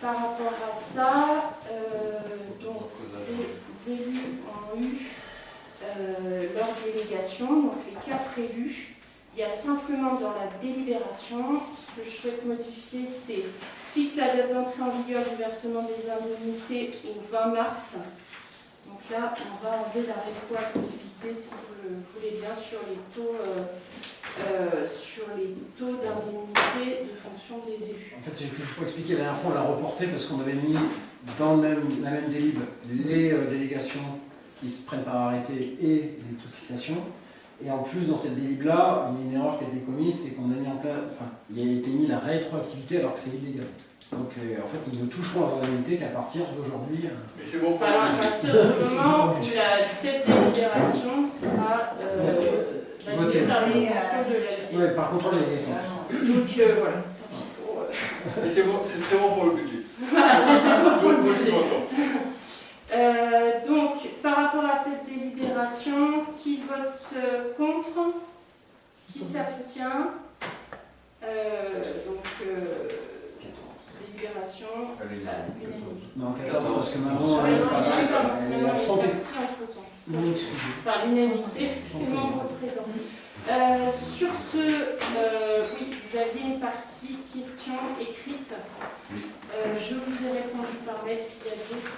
Speaker 1: par rapport à ça, donc, les élus ont eu leur délégation, donc les 4 élus. Il y a simplement dans la délibération, ce que je souhaite modifier, c'est fixe la date d'entrée en vigueur du versement des indemnités au 20 mars. Donc là, on va enlever la rétroactivité, si vous le voulez bien, sur les taux d'indemnité de fonction des élus.
Speaker 3: En fait, c'est juste pour expliquer, la dernière fois, on l'a reporté parce qu'on avait mis dans la même délib les délégations qui se prennent par arrêté et les taux de fixation. Et en plus, dans cette délib-là, il y a une erreur qui a été commise, c'est qu'on a mis en place, enfin, il a été mis la rétroactivité alors que c'est illégal. Donc, en fait, nous ne toucherons à l'indemnité qu'à partir d'aujourd'hui.
Speaker 4: Mais c'est bon pour
Speaker 1: Alors, à
Speaker 4: le budget.
Speaker 1: partir du moment où cette délibération sera validée par le contrôle de la
Speaker 3: Ouais, par contrôle des
Speaker 1: Donc, voilà.
Speaker 4: Mais c'est bon, c'est très bon pour le budget.
Speaker 1: Voilà, c'est bon pour le
Speaker 4: Moi, je suis
Speaker 1: budget.
Speaker 4: content.
Speaker 1: Donc, par rapport à cette délibération, qui vote contre? Qui s'abstient? Délibération unanime.
Speaker 3: Non, 14, parce que maintenant,
Speaker 1: Ah, non,
Speaker 3: elle est absentée.
Speaker 1: Enfin, l'unanimité, tout le monde présent. Sur ce, oui, vous aviez une partie question écrite. Je vous ai répondu par mail s'il y a d'autres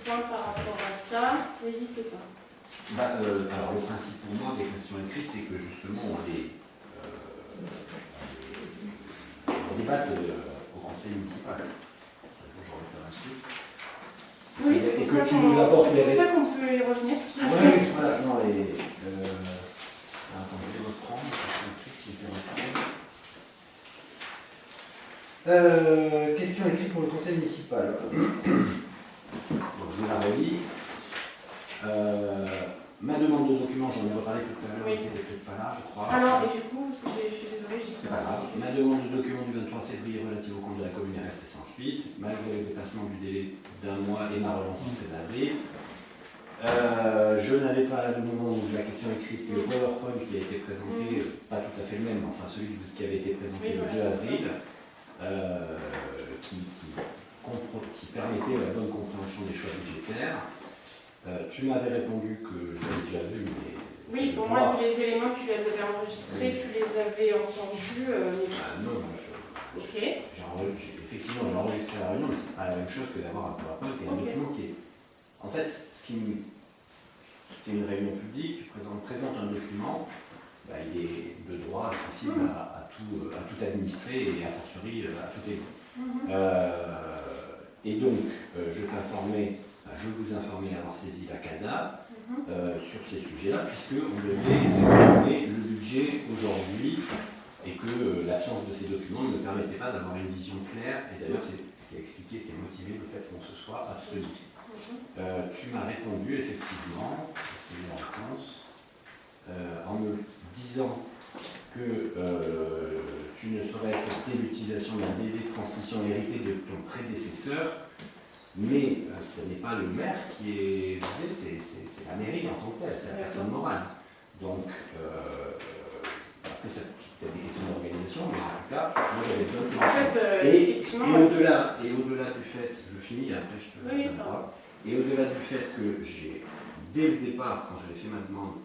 Speaker 1: points par rapport à ça. N'hésitez pas.
Speaker 6: Alors le principe pour moi des questions écrites, c'est que justement on les on débatte au conseil municipal. J'en reviens là-dessus.
Speaker 1: Oui,
Speaker 6: Et
Speaker 1: c'est
Speaker 6: que
Speaker 1: pour
Speaker 6: tu nous apportes
Speaker 1: ça qu'on peut y revenir tout à l'heure.
Speaker 6: Oui, voilà, non, attends, je vais reprendre, parce que le truc, si je vais reprendre. Question écrite pour le conseil municipal. Donc, je vous la relis. Ma demande de document, j'en ai reparlé tout à l'heure,
Speaker 1: Oui.
Speaker 6: qui n'était peut-être pas là, je crois.
Speaker 1: Alors, et du coup, parce que je suis désolée, j'ai
Speaker 6: C'est pas grave. Ma demande de document du 23 février relative au compte de la commune est restée sans suite, malgré le dépassement du délai d'un mois et ma relance du 16 avril. Je n'avais pas, le moment où la question écrite, le PowerPoint qui a été présenté, pas tout à fait le même, enfin celui qui avait été présenté le 2 avril, qui permettait la bonne compréhension des choix budgétaires. Tu m'avais répondu que je l'avais déjà vu, mais...
Speaker 1: Oui, pour moi, c'est les éléments, tu les avais enregistrés, tu les avais entendus.
Speaker 6: Non,
Speaker 1: Ok.
Speaker 6: effectivement, j'ai enregistré la réunion, mais c'est pas la même chose que d'avoir un PowerPoint et un document qui est... En fait, c'est une réunion publique, tu présentes un document, il est de droit accessible à tout administrer et a fortiori à tout élu. Et donc, je vous informais avoir saisi la CADA sur ces sujets-là, puisqu'on devait examiner le budget aujourd'hui et que l'absence de ces documents ne me permettait pas d'avoir une vision claire. Et d'ailleurs, c'est ce qui a expliqué, ce qui a motivé le fait qu'on se soit abstenu. Tu m'as répondu effectivement, parce qu'il y a une réponse, en me disant que tu ne saurais accepter l'utilisation d'un délai de transmission hérité de ton prédécesseur, mais ce n'est pas le maire qui est visé, c'est la mairie en tant que telle, c'est la personne morale. Donc, après, ça peut-être des questions d'organisation, mais en tout cas, moi j'avais besoin de ces
Speaker 1: effectivement.
Speaker 6: Et au-delà du fait, je finis, après je te donne la parole. Et au-delà du fait que j'ai, dès le départ, quand j'avais fait ma demande,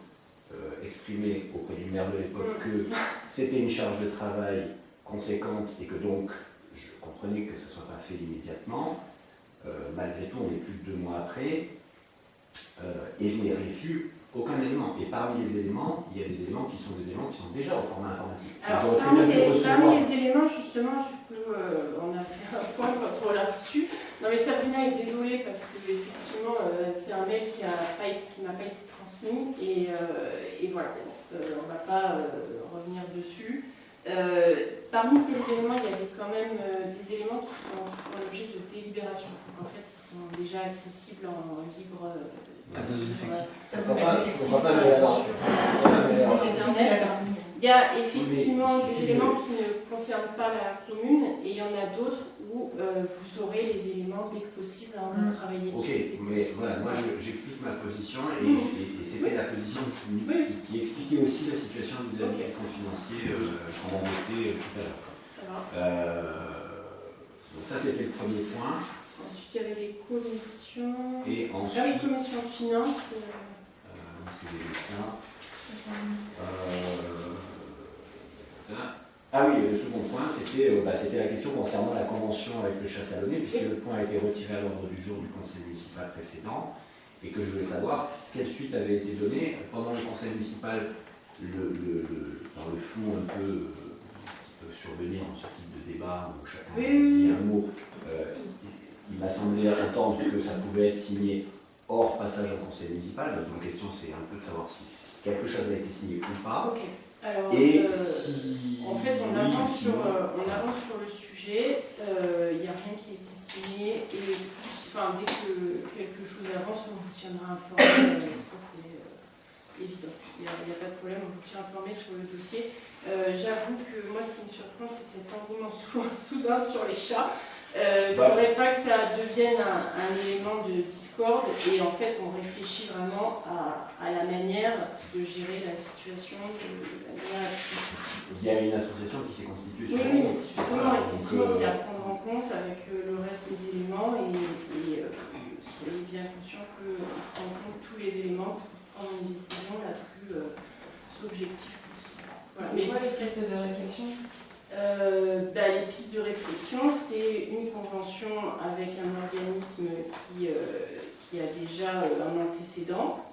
Speaker 6: exprimé auprès du maire de l'époque que c'était une charge de travail conséquente et que donc je comprenais que ça ne soit pas fait immédiatement, malgré tout, on est plus de 2 mois après, et je n'ai reçu aucun élément. Et parmi les éléments, il y a des éléments qui sont déjà au format informatique.
Speaker 1: Alors, parmi les éléments, justement, on a fait un point quand on l'a reçu. Non mais Sabrina est désolée parce que effectivement c'est un mail qui m'a pas été transmis et voilà, on ne va pas revenir dessus. Parmi ces éléments, il y avait quand même des éléments qui font l'objet de délibération. Donc en fait, ils sont déjà accessibles en libre. Il y a effectivement des éléments qui ne concernent pas la commune et il y en a d'autres où vous aurez les éléments dès que possible à travailler dessus.
Speaker 6: Ok, mais voilà, moi j'explique ma position et c'était la position qui expliquait aussi la situation vis-à-vis du compte financier qu'on a voté tout à l'heure. Donc ça c'était le premier point.
Speaker 1: Ensuite il y avait les commissions.
Speaker 6: Et ensuite.
Speaker 1: Les commissions de finances.
Speaker 6: Est-ce que j'ai vu ça? Ah oui, le second point, c'était la question concernant la convention avec le Chat-Salonné, puisque le point a été retiré à l'ordre du jour du conseil municipal précédent, et que je voulais savoir quelle suite avait été donnée. Pendant le conseil municipal, dans le flou un peu qui peut survenir dans ce type de débat, où chacun dit un mot, il m'a semblé entendre que ça pouvait être signé hors passage au conseil municipal. Donc ma question, c'est un peu de savoir si quelque chose a été signé ou pas.
Speaker 1: Okay. Alors,
Speaker 6: si...
Speaker 1: En fait, on avance sur le sujet, il n'y a rien qui a été signé, et dès que quelque chose avance, on vous tiendra informé, ça c'est évident, il n'y a pas de problème, on vous tient informé sur le dossier. J'avoue que moi, ce qui me surprend, c'est cet engouement soudain sur les chats. Il ne faudrait pas que ça devienne un élément de discorde et en fait on réfléchit vraiment à la manière de gérer la situation de la manière la plus utile.
Speaker 6: Il y a une association qui s'est constituée.
Speaker 1: Oui, mais justement, effectivement, c'est à prendre en compte avec le reste des éléments et soyez bien conscients qu'on prend en compte tous les éléments pour prendre une décision la plus objective possible. Voilà.
Speaker 2: C'est quoi les pistes de réflexion?
Speaker 1: Les pistes de réflexion, c'est une convention avec un organisme qui a déjà un antécédent.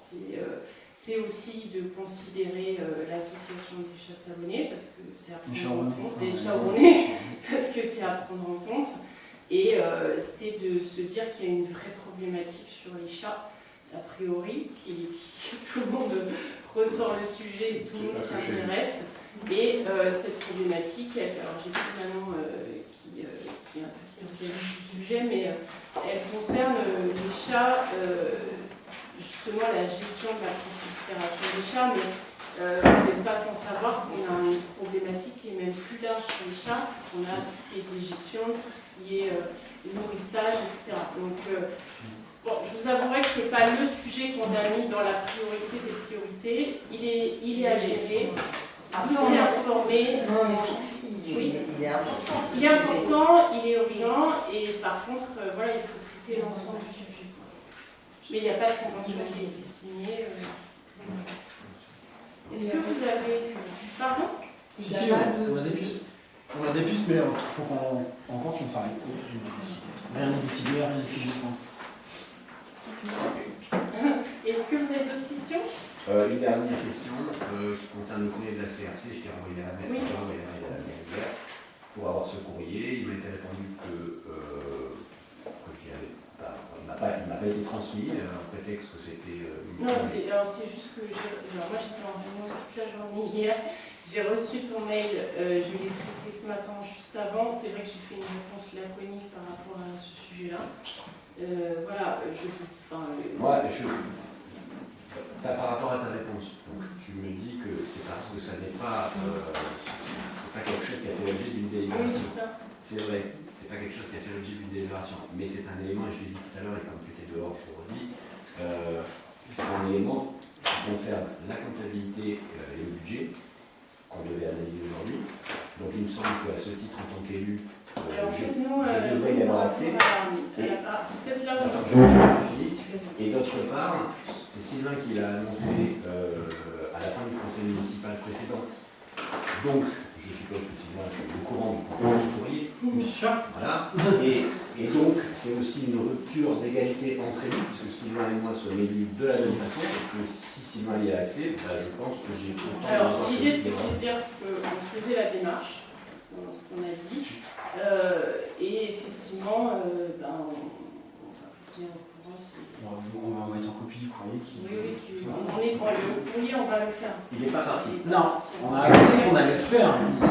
Speaker 1: c'est aussi de considérer l'association des chats savonnés, parce que c'est à prendre en compte, des charbonnés, parce que c'est à prendre en compte. Et c'est de se dire qu'il y a une vraie problématique sur les chats, a priori, tout le monde ressort le sujet, tout le monde s'y intéresse. Et cette problématique, alors j'ai plus vraiment qui est un peu spécialiste du sujet, mais elle concerne les chats, justement la gestion de la prolifération des chats, mais vous n'êtes pas sans savoir qu'on a une problématique qui est même plus large sur les chats, parce qu'on a tout ce qui est déjection, tout ce qui est nourrissage, etc. Donc, bon, je vous avouerai que ce n'est pas le sujet qu'on a mis dans la priorité des priorités. Il est à gérer. Vous est informé.
Speaker 8: Non, mais
Speaker 1: oui.
Speaker 8: il est important.
Speaker 1: Il est important, il est urgent, et par contre, voilà, il faut traiter l'ensemble du sujet. Mais il n'y a pas de convention qui a été signée. Est-ce que vous avez... Pardon?
Speaker 3: Si, on a des pistes. On a des pistes, mais il faut encore qu'on travaille. Rien n'est décidé, rien n'est figé, je pense.
Speaker 1: Est-ce que vous avez d'autres questions?
Speaker 6: Une dernière question concerne le courrier de la CRC. Je t'ai envoyé la mail hier pour avoir ce courrier. Il m'a été répondu que il n'a pas été transmis, en prétexte que c'était...
Speaker 1: Non, c'est juste que moi j'étais en réunion toute la journée hier. J'ai reçu ton mail, je l'ai traité ce matin juste avant. C'est vrai que j'ai fait une réponse laconique par rapport à ce sujet-là. Voilà,
Speaker 6: par rapport à ta réponse, donc, tu me dis que c'est parce que ça n'est pas, c'est pas quelque chose qui a fait l'objet d'une délibération.
Speaker 1: Oui, c'est ça.
Speaker 6: C'est vrai, c'est pas quelque chose qui a fait l'objet d'une délibération, mais c'est un élément, et je l'ai dit tout à l'heure, et comme tu étais dehors, je le redis, c'est un élément qui concerne la comptabilité et le budget qu'on devait analyser aujourd'hui. Donc il me semble qu'à ce titre, en tant qu'élu, je devrais y avoir accès.
Speaker 1: C'est peut-être là où...
Speaker 6: Attends, je finis. Et d'autre part, c'est Sylvain qui l'a annoncé à la fin du conseil municipal précédent. Donc, je suppose que Sylvain est au courant du contenu du courrier.
Speaker 3: Bien sûr.
Speaker 6: Voilà. Et donc, c'est aussi une rupture d'égalité entre élus, puisque Sylvain et moi sommes élus de la même façon, et que si Sylvain y a accès, je pense que j'ai tout le temps.
Speaker 1: Alors, l'idée, c'est de dire qu'on faisait la démarche, ce qu'on a dit, et effectivement, on va vous dire au courant si...
Speaker 3: On va mettre en copie du courrier qui...
Speaker 1: Oui, on est pour le courrier, on va le faire.
Speaker 6: Il n'est pas parti.
Speaker 3: Non, on a annoncé qu'on allait le faire.
Speaker 1: On a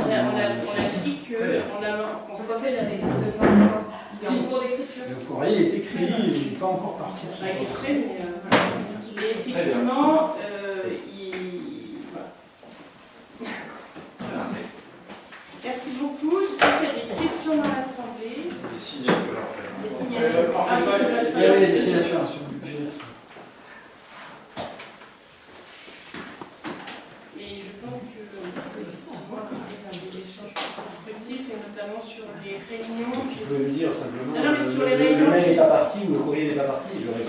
Speaker 1: dit qu'on faisait la
Speaker 2: n'existe pas encore. Il est en cours d'écriture.
Speaker 3: Le courrier est écrit, il n'est pas encore parti.
Speaker 1: il est prêt, mais effectivement, voilà. Merci beaucoup. Je sais qu'il y a des questions dans l'Assemblée.
Speaker 7: Des signatures après.
Speaker 5: Des signatures.
Speaker 3: Il y avait des destinations sur le budget.
Speaker 1: Et je pense que effectivement, on a des échanges constructifs, et notamment sur les réunions.
Speaker 6: Tu peux me dire simplement,
Speaker 1: Non, mais sur les
Speaker 6: le
Speaker 1: réunions,
Speaker 6: mail n'est pas parti ou le courrier n'est pas parti, je remets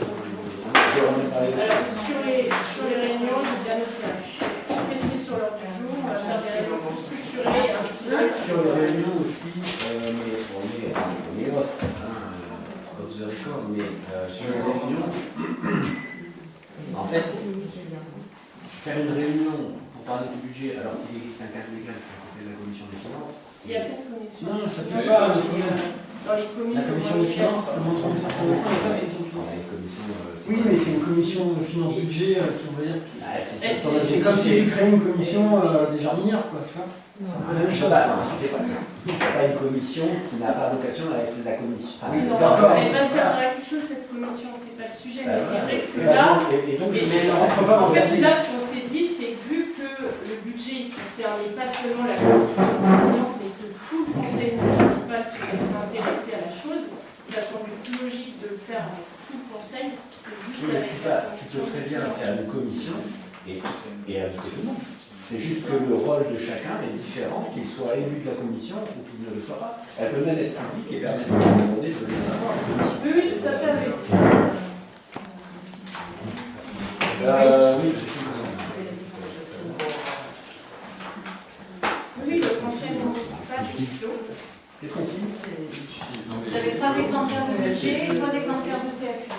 Speaker 6: parler de ça.
Speaker 1: sur les réunions, j'ai bien observé. Précis sur l'ordre du jour, on va faire des réunions structurées.
Speaker 6: Sur les réunions aussi, mais on est off, off the record, mais sur les réunions, en fait, faire une réunion pour parler du budget alors qu'il existe un cadre légal, c'est à côté de la commission des finances.
Speaker 1: Il y a pas de commission.
Speaker 3: Non, ça ne peut pas.
Speaker 1: Dans les communes.
Speaker 3: La commission des finances, le montant de 500 euros, il n'y a pas de commission des
Speaker 6: On a
Speaker 3: finances.
Speaker 6: une commission.
Speaker 3: Oui, mais c'est une commission de finances budget qui, on va dire,
Speaker 6: C'est
Speaker 3: comme si tu créais une commission des jardinières, quoi, tu vois. C'est un peu la même chose.
Speaker 6: Il n'y a pas une commission qui n'a pas vocation à être la commission.
Speaker 3: Oui,
Speaker 1: Non,
Speaker 3: d'accord.
Speaker 1: elle va servir à quelque chose, cette commission, c'est pas le sujet, mais c'est vrai que là,
Speaker 6: Et donc,
Speaker 1: en fait, là, ce qu'on s'est dit, c'est que vu que le budget ne concernait pas seulement la commission de finances, mais que tout le conseil municipal peut être intéressé à la chose, ça semble plus logique de le faire avec tout le conseil que juste avec la
Speaker 6: tu
Speaker 1: commission.
Speaker 6: peux très bien faire une commission et inviter tout le monde. C'est juste que le rôle de chacun est différent, qu'il soit élu de la commission ou qu'il ne le soit pas. Elle peut même être publique et permettre de demander de venir avoir.
Speaker 1: Oui, tout à fait. Oui, le conseil municipal est clos.
Speaker 6: Qu'est-ce qu'on signe?
Speaker 5: Vous avez 3 exemplaires de budget, 3 exemplaires de CFU.